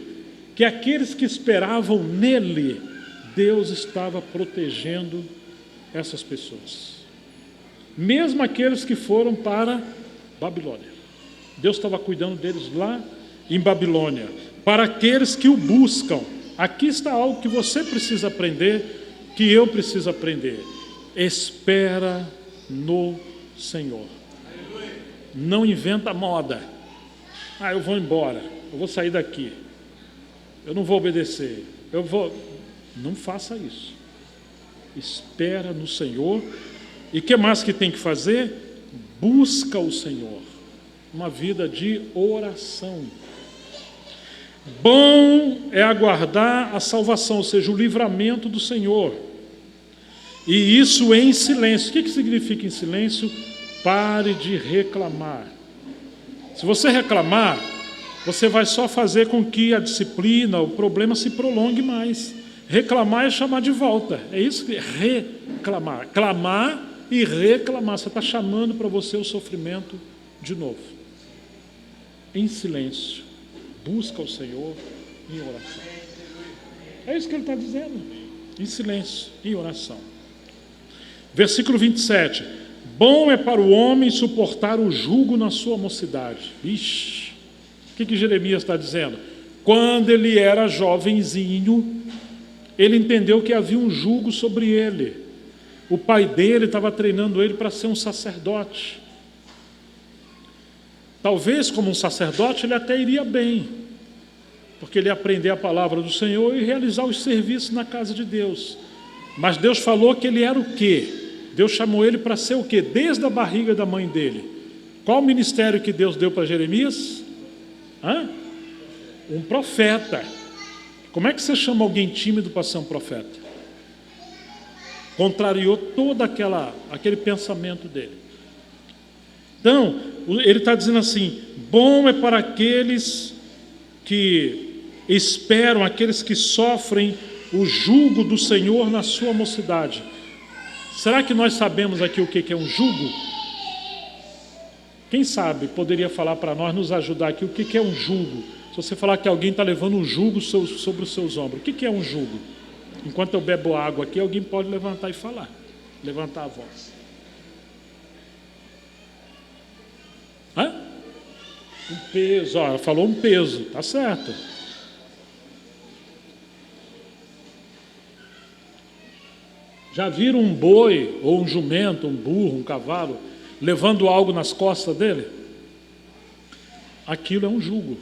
Que aqueles que esperavam nele, Deus estava protegendo essas pessoas. Mesmo aqueles que foram para Babilônia, Deus estava cuidando deles lá em Babilônia. Para aqueles que o buscam, aqui está algo que você precisa aprender, que eu preciso aprender. Espera no Senhor. Não inventa moda. Eu vou embora, eu vou sair daqui, eu não vou obedecer, Não faça isso. Espera no Senhor. E o que mais que tem que fazer? Busca o Senhor. Uma vida de oração. Bom é aguardar a salvação, ou seja, o livramento do Senhor. E isso em silêncio. O que significa em silêncio? Pare de reclamar. Se você reclamar, você vai só fazer com que a disciplina, o problema se prolongue mais. Reclamar é chamar de volta. É isso que é reclamar. Clamar e reclamar. Você está chamando para você o sofrimento de novo. Em silêncio. Busca o Senhor em oração. É isso que ele está dizendo. Em silêncio, em oração. Versículo 27. Bom é para o homem suportar o jugo na sua mocidade. Ixi, o que Jeremias está dizendo? Quando ele era jovenzinho, ele entendeu que havia um jugo sobre ele. O pai dele estava treinando ele para ser um sacerdote. Talvez como um sacerdote ele até iria bem, porque ele ia aprender a palavra do Senhor e realizar os serviços na casa de Deus. Mas Deus falou que ele era o quê? Deus chamou ele para ser o quê? Desde a barriga da mãe dele. Qual o ministério que Deus deu para Jeremias? Um profeta. Como é que você chama alguém tímido para ser um profeta? Contrariou todo aquele pensamento dele. Então, ele está dizendo assim: bom é para aqueles que esperam, aqueles que sofrem o jugo do Senhor na sua mocidade. Será que nós sabemos aqui o que é um jugo? Quem sabe poderia falar para nós, nos ajudar aqui, o que é um jugo? Se você falar que alguém está levando um jugo sobre os seus ombros, o que é um jugo? Enquanto eu bebo água aqui, alguém pode levantar e falar, levantar a voz. Um peso, ela falou um peso, tá certo. Já viram um boi, ou um jumento, um burro, um cavalo, levando algo nas costas dele? Aquilo é um jugo.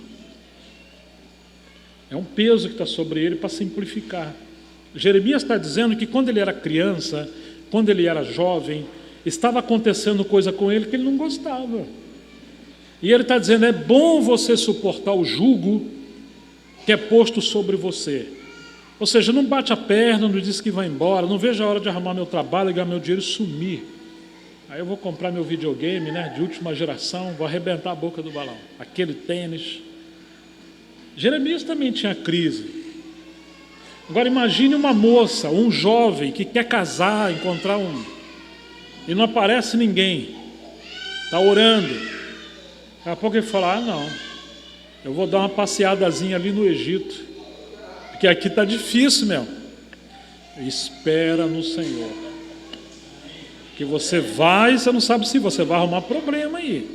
É um peso que está sobre ele para simplificar. Jeremias está dizendo que quando ele era criança, quando ele era jovem, estava acontecendo coisa com ele que ele não gostava. E ele está dizendo, é bom você suportar o jugo que é posto sobre você. Ou seja, não bate a perna, não diz que vai embora, não vejo a hora de arrumar meu trabalho, ganhar meu dinheiro e sumir. Aí eu vou comprar meu videogame, de última geração, vou arrebentar a boca do balão. Aquele tênis. Jeremias também tinha crise. Agora imagine uma moça, um jovem que quer casar, encontrar e não aparece ninguém. Está orando. Daqui a pouco ele fala, não, eu vou dar uma passeadazinha ali no Egito, porque aqui está difícil mesmo. Espera no Senhor. Que você não sabe se você vai arrumar problema aí.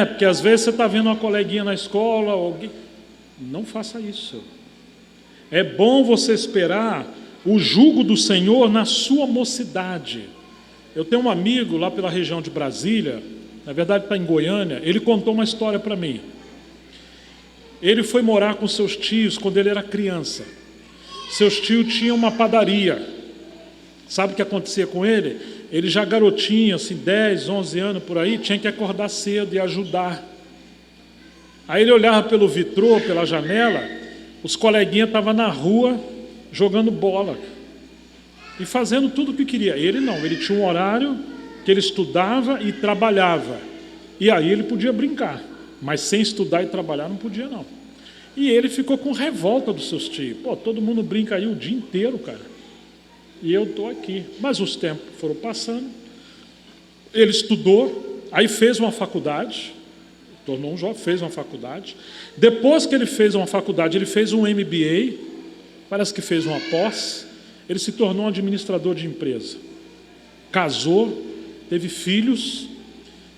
Porque às vezes você está vendo uma coleguinha na escola, alguém. Não faça isso. É bom você esperar o jugo do Senhor na sua mocidade. Eu tenho um amigo lá pela região de Brasília, na verdade está em Goiânia, ele contou uma história para mim. Ele foi morar com seus tios quando ele era criança. Seus tios tinham uma padaria. Sabe o que acontecia com ele? Ele já garotinho, assim, 10, 11 anos por aí, tinha que acordar cedo e ajudar. Aí ele olhava pelo vitrô, pela janela, os coleguinhas estavam na rua jogando bola e fazendo tudo o que queria. Ele não, ele tinha um horário que ele estudava e trabalhava. E aí ele podia brincar, mas sem estudar e trabalhar não podia não. E ele ficou com revolta dos seus tios. Todo mundo brinca aí o dia inteiro, cara. E eu estou aqui. Mas os tempos foram passando. Ele estudou, aí fez uma faculdade, tornou um jovem, fez uma faculdade. Depois que ele fez uma faculdade, ele fez um MBA, parece que fez uma pós, ele se tornou um administrador de empresa. Casou, teve filhos,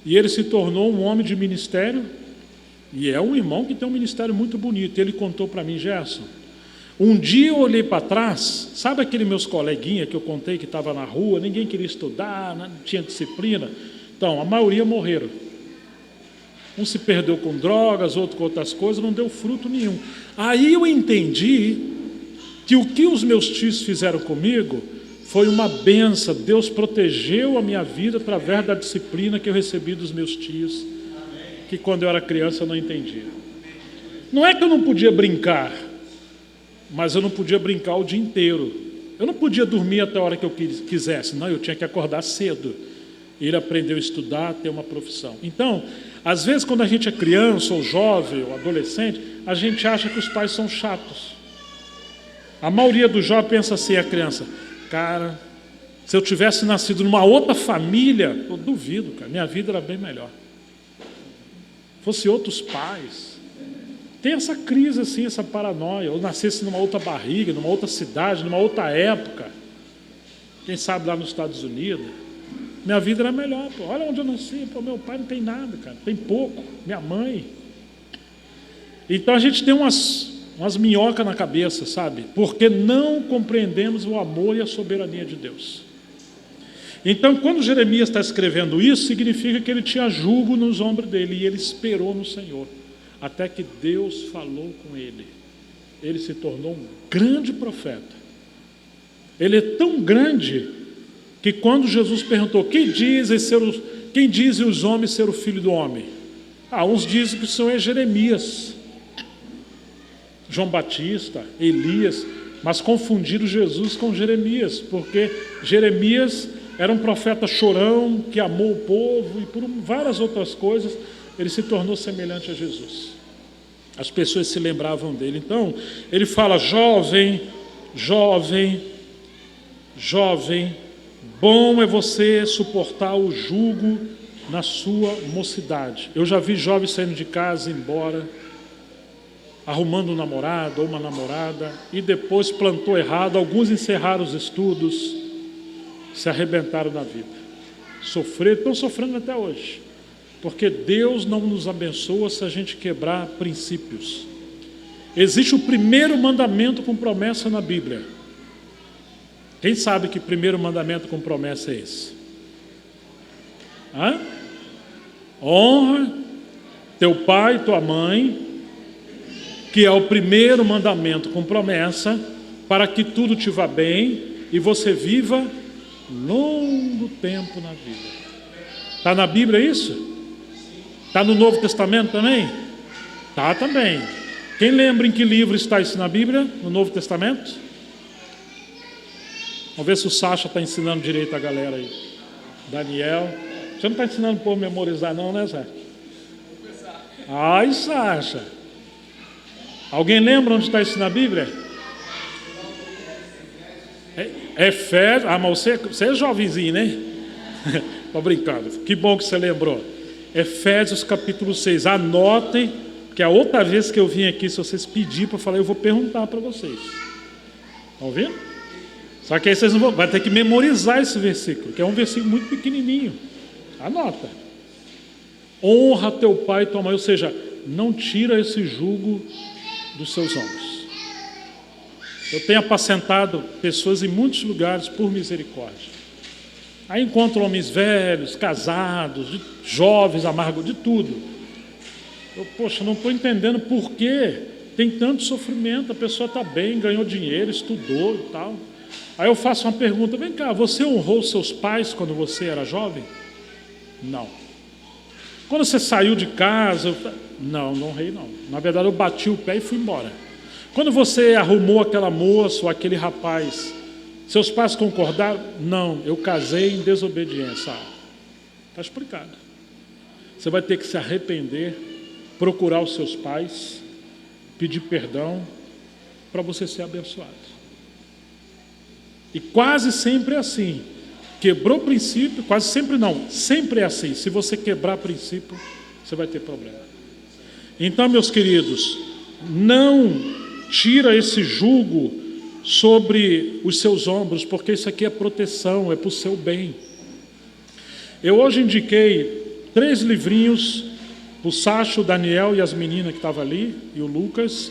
e ele se tornou um homem de ministério, e é um irmão que tem um ministério muito bonito. Ele contou para mim, Gerson, um dia eu olhei para trás, sabe aqueles meus coleguinhas que eu contei que estava na rua, ninguém queria estudar, não tinha disciplina? Então, a maioria morreram. Um se perdeu com drogas, outro com outras coisas, não deu fruto nenhum. Aí eu entendi que o que os meus tios fizeram comigo foi uma benção. Deus protegeu a minha vida através da disciplina que eu recebi dos meus tios, que quando eu era criança eu não entendia. Não é que eu não podia brincar, mas eu não podia brincar o dia inteiro. Eu não podia dormir até a hora que eu quisesse, não, eu tinha que acordar cedo. Ele aprendeu a estudar, ter uma profissão. Então, às vezes quando a gente é criança, ou jovem, ou adolescente, a gente acha que os pais são chatos. A maioria dos jovens pensa assim, a criança, cara, se eu tivesse nascido numa outra família, eu duvido, cara, minha vida era bem melhor. Fosse outros pais. Tem essa crise assim, essa paranoia. Eu nascesse numa outra barriga, numa outra cidade, numa outra época. Quem sabe lá nos Estados Unidos. Minha vida era melhor. Pô. Olha onde eu nasci. Pô, meu pai não tem nada, cara. Tem pouco. Minha mãe. Então a gente tem umas minhocas na cabeça, sabe? Porque não compreendemos o amor e a soberania de Deus. Então, quando Jeremias está escrevendo isso, significa que ele tinha jugo nos ombros dele e ele esperou no Senhor. Até que Deus falou com ele. Ele se tornou um grande profeta. Ele é tão grande que quando Jesus perguntou, quem dizem os homens ser o filho do homem? Uns dizem que são Jeremias, João Batista, Elias, mas confundiram Jesus com Jeremias, porque Jeremias era um profeta chorão, que amou o povo, e por várias outras coisas, ele se tornou semelhante a Jesus. As pessoas se lembravam dele. Então, ele fala, jovem, bom é você suportar o jugo na sua mocidade. Eu já vi jovens saindo de casa, embora, arrumando um namorado ou uma namorada, e depois plantou errado, alguns encerraram os estudos, se arrebentaram na vida. Estão sofrendo até hoje. Porque Deus não nos abençoa se a gente quebrar princípios. Existe o primeiro mandamento com promessa na Bíblia. Quem sabe que primeiro mandamento com promessa é esse? Honra teu pai e tua mãe, que é o primeiro mandamento com promessa, para que tudo te vá bem e você viva longo tempo na vida. Está na Bíblia isso? Está no Novo Testamento também? Está também. Quem lembra em que livro está isso na Bíblia, no Novo Testamento? Vamos ver se o Sacha está ensinando direito a galera aí. Daniel. Você não está ensinando o povo a memorizar não, né, Zé? Ai, Sacha. Alguém lembra onde está isso na Bíblia? Efésios. Mas você é jovenzinho, né? Estou brincando. Que bom que você lembrou. Efésios capítulo 6. Anotem, que a outra vez que eu vim aqui, se vocês pedirem para falar, eu vou perguntar para vocês. Estão ouvindo? Só que aí vocês não vão, vai ter que memorizar esse versículo, que é um versículo muito pequenininho. Anota. Honra teu pai e tua mãe, ou seja, não tira esse jugo dos seus ombros. Eu tenho apacentado pessoas em muitos lugares por misericórdia. Aí encontro homens velhos, casados, jovens, amargos, de tudo. Poxa, não estou entendendo por que tem tanto sofrimento. A pessoa está bem, ganhou dinheiro, estudou e tal. Aí eu faço uma pergunta, vem cá, você honrou seus pais quando você era jovem? Não. Quando você saiu de casa? Não honrei não. Na verdade eu bati o pé e fui embora. Quando você arrumou aquela moça ou aquele rapaz, seus pais concordaram? Não, eu casei em desobediência. Está explicado. Você vai ter que se arrepender, procurar os seus pais, pedir perdão, para você ser abençoado. E quase sempre é assim. Quebrou princípio, quase sempre não, sempre é assim. Se você quebrar princípio, você vai ter problema. Então, meus queridos, não tira esse jugo sobre os seus ombros, porque isso aqui é proteção, é para o seu bem. Eu hoje indiquei 3 livrinhos, o Sacha, o Daniel e as meninas que estavam ali, e o Lucas,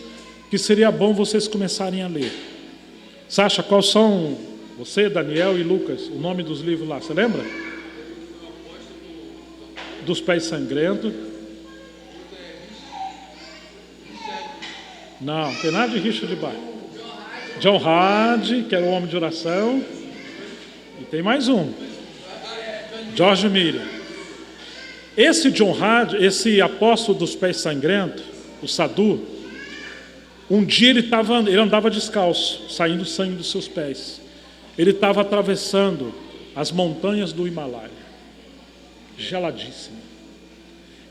que seria bom vocês começarem a ler. Sacha, quais são, você, Daniel e Lucas, o nome dos livros lá, você lembra? Dos Pés Sangrentos. Não, tem nada de Richard Bach. John Hard, que era o homem de oração. E tem mais um. George Miller. Esse John Hard, esse apóstolo dos pés sangrentos, o Sadhu, um dia ele andava descalço, saindo sangue dos seus pés. Ele estava atravessando as montanhas do Himalaia, geladíssimo.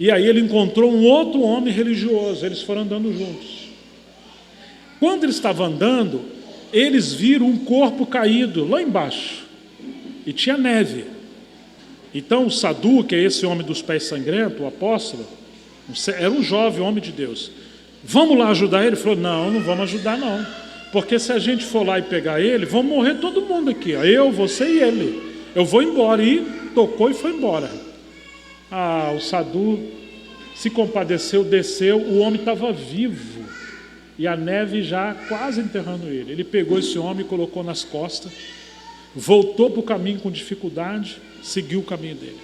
E aí ele encontrou um outro homem religioso, eles foram andando juntos. Quando ele estava andando, eles viram um corpo caído lá embaixo, e tinha neve. Então o Sadhu, que é esse homem dos pés sangrentos, o apóstolo, era um jovem homem de Deus. Vamos lá ajudar ele? Ele falou, não vamos ajudar não, porque se a gente for lá e pegar ele, vão morrer todo mundo aqui, ó. Eu, você e ele. Eu vou embora. E tocou e foi embora. O Sadhu se compadeceu, desceu, o homem estava vivo, e a neve já quase enterrando ele. Ele pegou esse homem e colocou nas costas, voltou para o caminho com dificuldade, seguiu o caminho dele.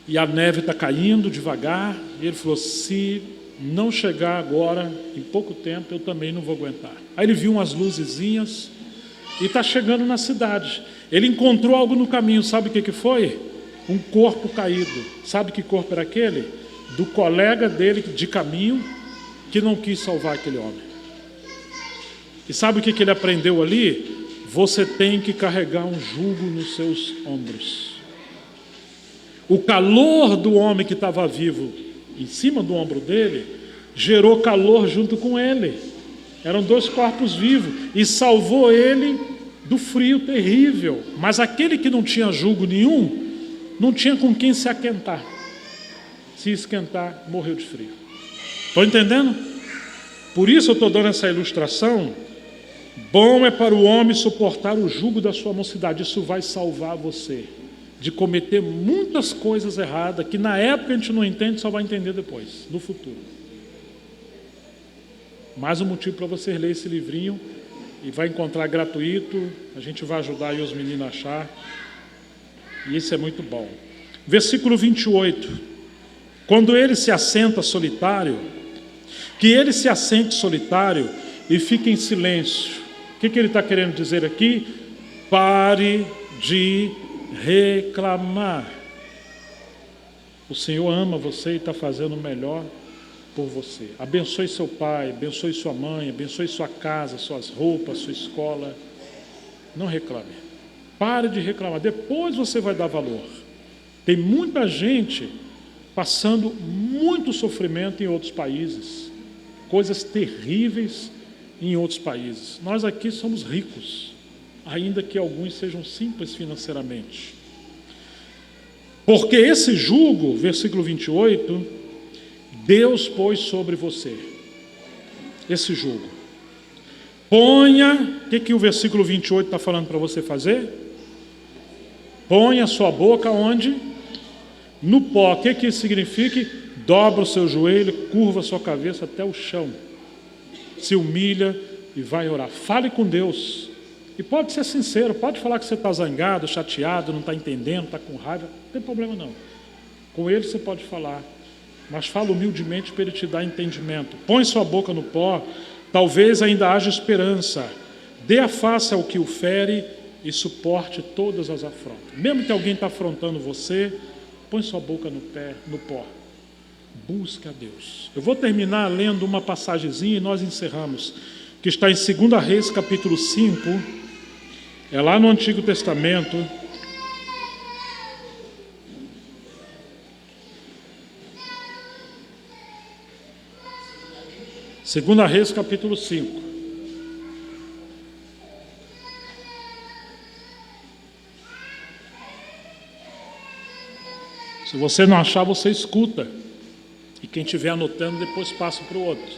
E a neve está caindo devagar, e ele falou, se não chegar agora, em pouco tempo, eu também não vou aguentar. Aí ele viu umas luzezinhas, e está chegando na cidade. Ele encontrou algo no caminho, sabe o que foi? Um corpo caído. Sabe que corpo era aquele? Do colega dele de caminho, que não quis salvar aquele homem. E sabe o que ele aprendeu ali? Você tem que carregar um jugo nos seus ombros. O calor do homem que estava vivo em cima do ombro dele gerou calor junto com ele. Eram dois corpos vivos e salvou ele do frio terrível. Mas aquele que não tinha jugo nenhum, não tinha com quem se aquentar. Se esquentar, morreu de frio. Estão entendendo? Por isso eu estou dando essa ilustração. Bom é para o homem suportar o jugo da sua mocidade. Isso vai salvar você de cometer muitas coisas erradas que na época a gente não entende, só vai entender depois, no futuro. Mais um motivo para você ler esse livrinho, e vai encontrar gratuito. A gente vai ajudar aí os meninos a achar, e isso é muito bom. Versículo 28. Quando ele se assenta solitário, que ele se assente solitário e fique em silêncio. O que ele está querendo dizer aqui? Pare de reclamar. O Senhor ama você e está fazendo o melhor por você. Abençoe seu pai, abençoe sua mãe, abençoe sua casa, suas roupas, sua escola. Não reclame. Pare de reclamar. Depois você vai dar valor. Tem muita gente passando muito sofrimento em outros países. Coisas terríveis em outros países. Nós aqui somos ricos, ainda que alguns sejam simples financeiramente. Porque esse jugo, versículo 28, Deus pôs sobre você. Esse jugo. Ponha, o que o versículo 28 está falando para você fazer? Ponha a sua boca onde? No pó. O que isso significa? Dobra o seu joelho, curva a sua cabeça até o chão. Se humilha e vai orar. Fale com Deus. E pode ser sincero, pode falar que você está zangado, chateado, não está entendendo, está com raiva. Não tem problema não. Com Ele você pode falar. Mas fala humildemente para Ele te dar entendimento. Põe sua boca no pó. Talvez ainda haja esperança. Dê a face ao que o fere e suporte todas as afrontas. Mesmo que alguém está afrontando você, põe sua boca no pó. Busque a Deus. Eu vou terminar lendo uma passagemzinha e nós encerramos, que está em 2 Reis, capítulo 5, é lá no Antigo Testamento. Segunda Reis, capítulo 5. Se você não achar, você escuta. E quem estiver anotando, depois passa para o outro.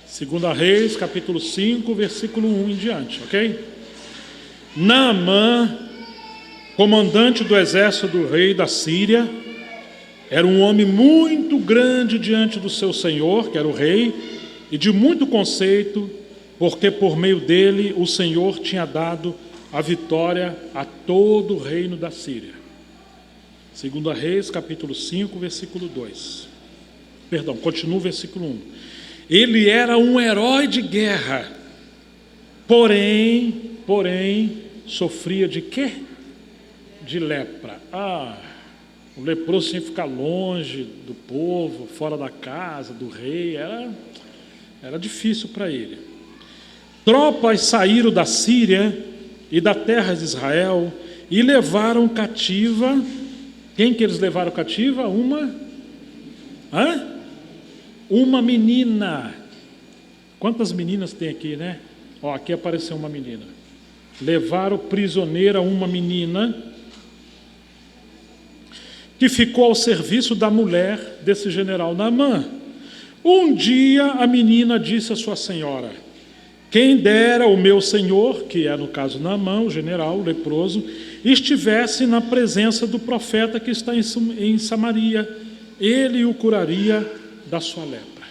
Segunda Reis, capítulo 5, versículo 1 em diante, ok? Naamã, comandante do exército do rei da Síria, era um homem muito grande diante do seu senhor, que era o rei, e de muito conceito, porque por meio dele o Senhor tinha dado a vitória a todo o reino da Síria. 2 Reis, capítulo 5, versículo 2. Perdão, continua o versículo 1. Ele era um herói de guerra, porém, sofria de quê? De lepra. O leproso tinha que ficar longe do povo, fora da casa, do rei, era difícil para ele. Tropas saíram da Síria e da terra de Israel e levaram cativa. Quem que eles levaram cativa? Uma menina. Quantas meninas tem aqui, né? Aqui apareceu uma menina. Levaram prisioneira uma menina que ficou ao serviço da mulher desse general Naamã. Um dia a menina disse à sua senhora: quem dera o meu senhor, que é no caso Naamã, o general, o leproso, estivesse na presença do profeta que está em Samaria, ele o curaria da sua lepra.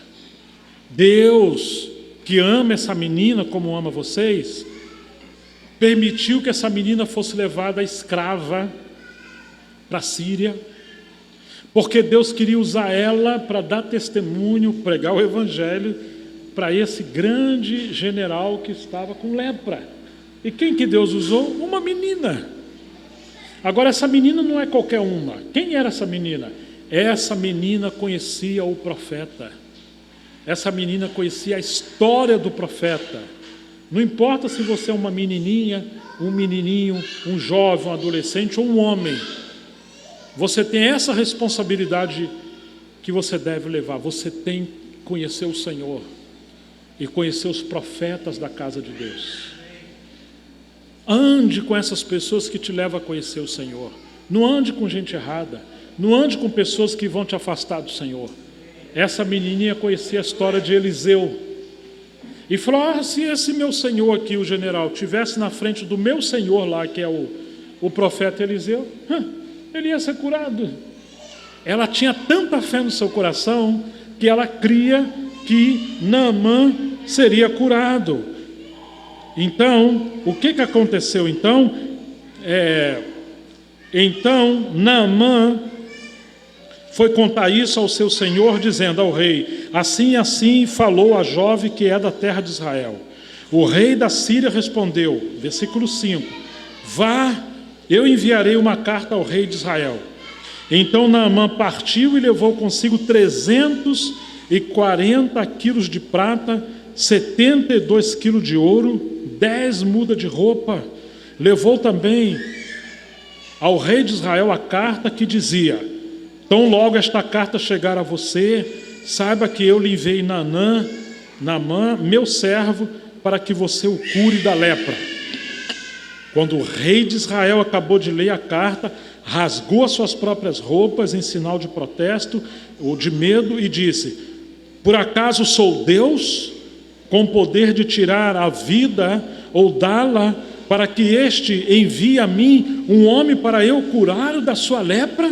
Deus, que ama essa menina como ama vocês, permitiu que essa menina fosse levada escrava para a Síria, porque Deus queria usar ela para dar testemunho, pregar o evangelho para esse grande general que estava com lepra. E quem que Deus usou? Uma menina. Agora, essa menina não é qualquer uma. Quem era essa menina? Essa menina conhecia o profeta. Essa menina conhecia a história do profeta. Não importa se você é uma menininha, um menininho, um jovem, um adolescente ou um homem. Você tem essa responsabilidade que você deve levar. Você tem que conhecer o Senhor e conhecer os profetas da casa de Deus. Ande com essas pessoas que te levam a conhecer o Senhor. Não ande com gente errada. Não ande com pessoas que vão te afastar do Senhor. Essa menininha conhecia a história de Eliseu e falou: se esse meu senhor aqui, o general, tivesse na frente do meu senhor lá, que é o profeta Eliseu, ele ia ser curado. Ela tinha tanta fé no seu coração que ela cria que Naamã seria curado. Então, o que aconteceu então? Então Naamã foi contar isso ao seu senhor, dizendo ao rei: assim e assim falou a jovem que é da terra de Israel. O rei da Síria respondeu, versículo 5: vá, eu enviarei uma carta ao rei de Israel. Então Naamã partiu e levou consigo 340 quilos de prata, 72 quilos de ouro, 10 mudas de roupa. Levou também ao rei de Israel a carta que dizia: tão logo esta carta chegar a você, saiba que eu lhe enviei Naamã, meu servo, para que você o cure da lepra. Quando o rei de Israel acabou de ler a carta, rasgou as suas próprias roupas em sinal de protesto ou de medo e disse: por acaso sou Deus, com poder de tirar a vida ou dá-la, para que este envie a mim um homem para eu curá-lo da sua lepra?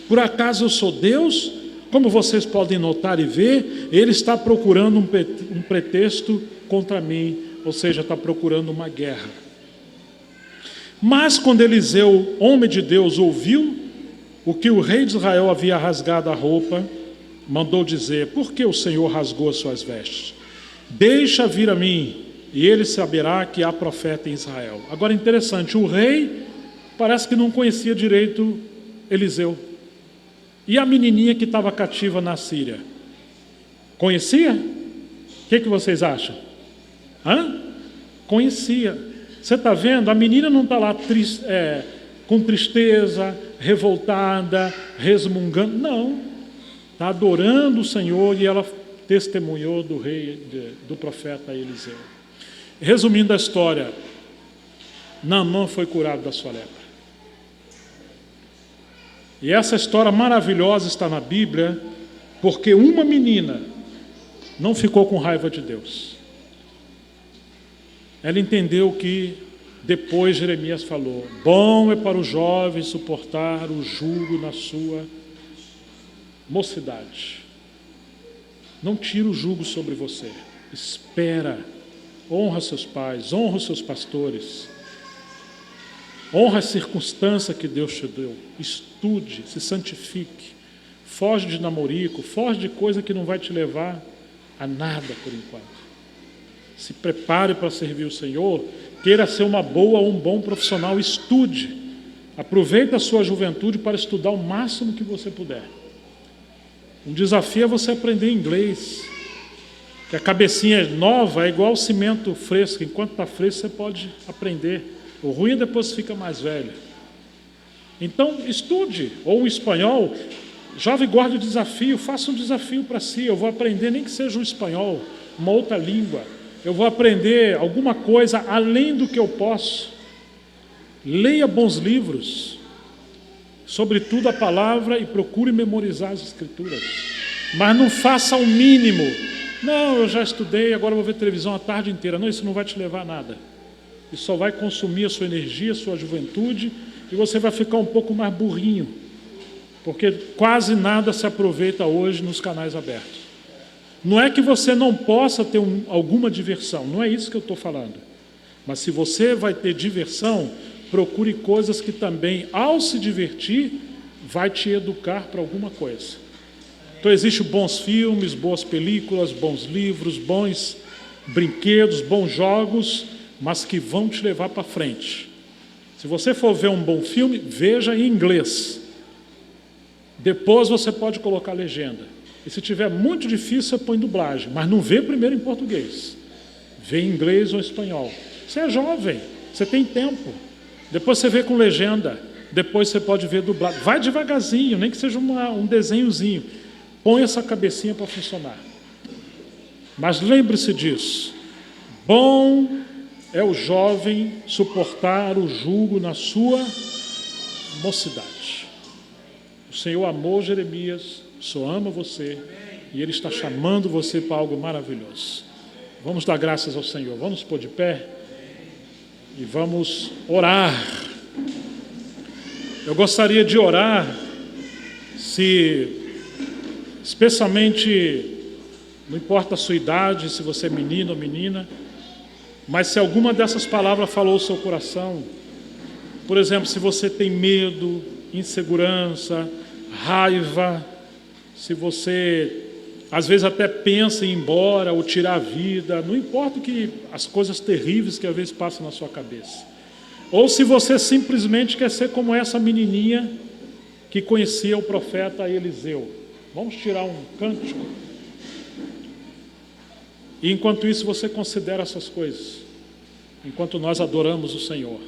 Por acaso eu sou Deus? Como vocês podem notar e ver, ele está procurando um pretexto contra mim, ou seja, está procurando uma guerra. Mas quando Eliseu, homem de Deus, ouviu o que o rei de Israel havia rasgado a roupa, mandou dizer: por que o Senhor rasgou as suas vestes? Deixa vir a mim, e ele saberá que há profeta em Israel. Agora, interessante, o rei parece que não conhecia direito Eliseu. E a menininha que estava cativa na Síria? Conhecia? O que vocês acham? Conhecia. Você está vendo? A menina não está lá com tristeza, revoltada, resmungando. Não. Está adorando o Senhor e ela testemunhou do rei, do profeta Eliseu. Resumindo a história, Naamã foi curado da sua lepra. E essa história maravilhosa está na Bíblia, porque uma menina não ficou com raiva de Deus. Ela entendeu que depois Jeremias falou: bom é para o jovem suportar o jugo na sua mocidade. Não tira o jugo sobre você. Espera, honra seus pais, honra os seus pastores. Honra a circunstância que Deus te deu. Estude, se santifique. Foge de namorico, foge de coisa que não vai te levar a nada por enquanto. Se prepare para servir o Senhor, queira ser uma boa ou um bom profissional, estude. Aproveite a sua juventude para estudar o máximo que você puder. Um desafio é você aprender inglês. Que a cabecinha nova é igual ao cimento fresco. Enquanto está fresco, você pode aprender. O ruim é depois que fica mais velho. Então, estude. Ou um espanhol. Jovem, guarde o desafio. Faça um desafio para si. Eu vou aprender, nem que seja um espanhol, uma outra língua. Eu vou aprender alguma coisa além do que eu posso. Leia bons livros. Sobretudo a palavra, e procure memorizar as Escrituras. Mas não faça o mínimo. Não, eu já estudei, agora eu vou ver televisão a tarde inteira. Não, isso não vai te levar a nada. Isso só vai consumir a sua energia, a sua juventude, e você vai ficar um pouco mais burrinho. Porque quase nada se aproveita hoje nos canais abertos. Não é que você não possa ter alguma diversão, não é isso que eu estou falando. Mas se você vai ter diversão, procure coisas que também, ao se divertir, vai te educar para alguma coisa. Então, existem bons filmes, boas películas, bons livros, bons brinquedos, bons jogos, mas que vão te levar para frente. Se você for ver um bom filme, veja em inglês. Depois você pode colocar legenda. E se tiver muito difícil, você põe dublagem, mas não vê primeiro em português. Vê em inglês ou espanhol. Você é jovem, você tem tempo. Depois você vê com legenda, depois você pode ver dublado. Vai devagarzinho, nem que seja um desenhozinho. Põe essa cabecinha para funcionar. Mas lembre-se disso. Bom é o jovem suportar o jugo na sua mocidade. O Senhor amou Jeremias, o Senhor ama você, e Ele está chamando você para algo maravilhoso. Vamos dar graças ao Senhor. Vamos pôr de pé e vamos orar. Eu gostaria de orar, especialmente, não importa a sua idade, se você é menino ou menina, mas se alguma dessas palavras falou o seu coração, por exemplo, se você tem medo, insegurança, raiva, se você às vezes até pensa em ir embora ou tirar a vida, não importa as coisas terríveis que às vezes passam na sua cabeça. Ou se você simplesmente quer ser como essa menininha que conhecia o profeta Eliseu. Vamos tirar um cântico. E enquanto isso você considera essas coisas, enquanto nós adoramos o Senhor.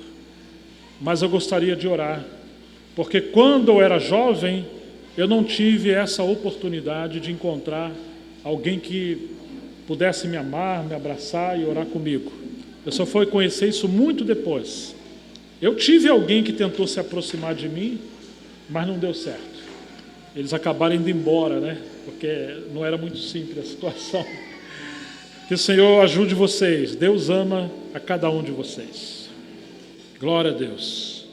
Mas eu gostaria de orar, porque quando eu era jovem, eu não tive essa oportunidade de encontrar alguém que pudesse me amar, me abraçar e orar comigo. Eu só fui conhecer isso muito depois. Eu tive alguém que tentou se aproximar de mim, mas não deu certo. Eles acabaram indo embora, né? Porque não era muito simples a situação. Que o Senhor ajude vocês. Deus ama a cada um de vocês. Glória a Deus.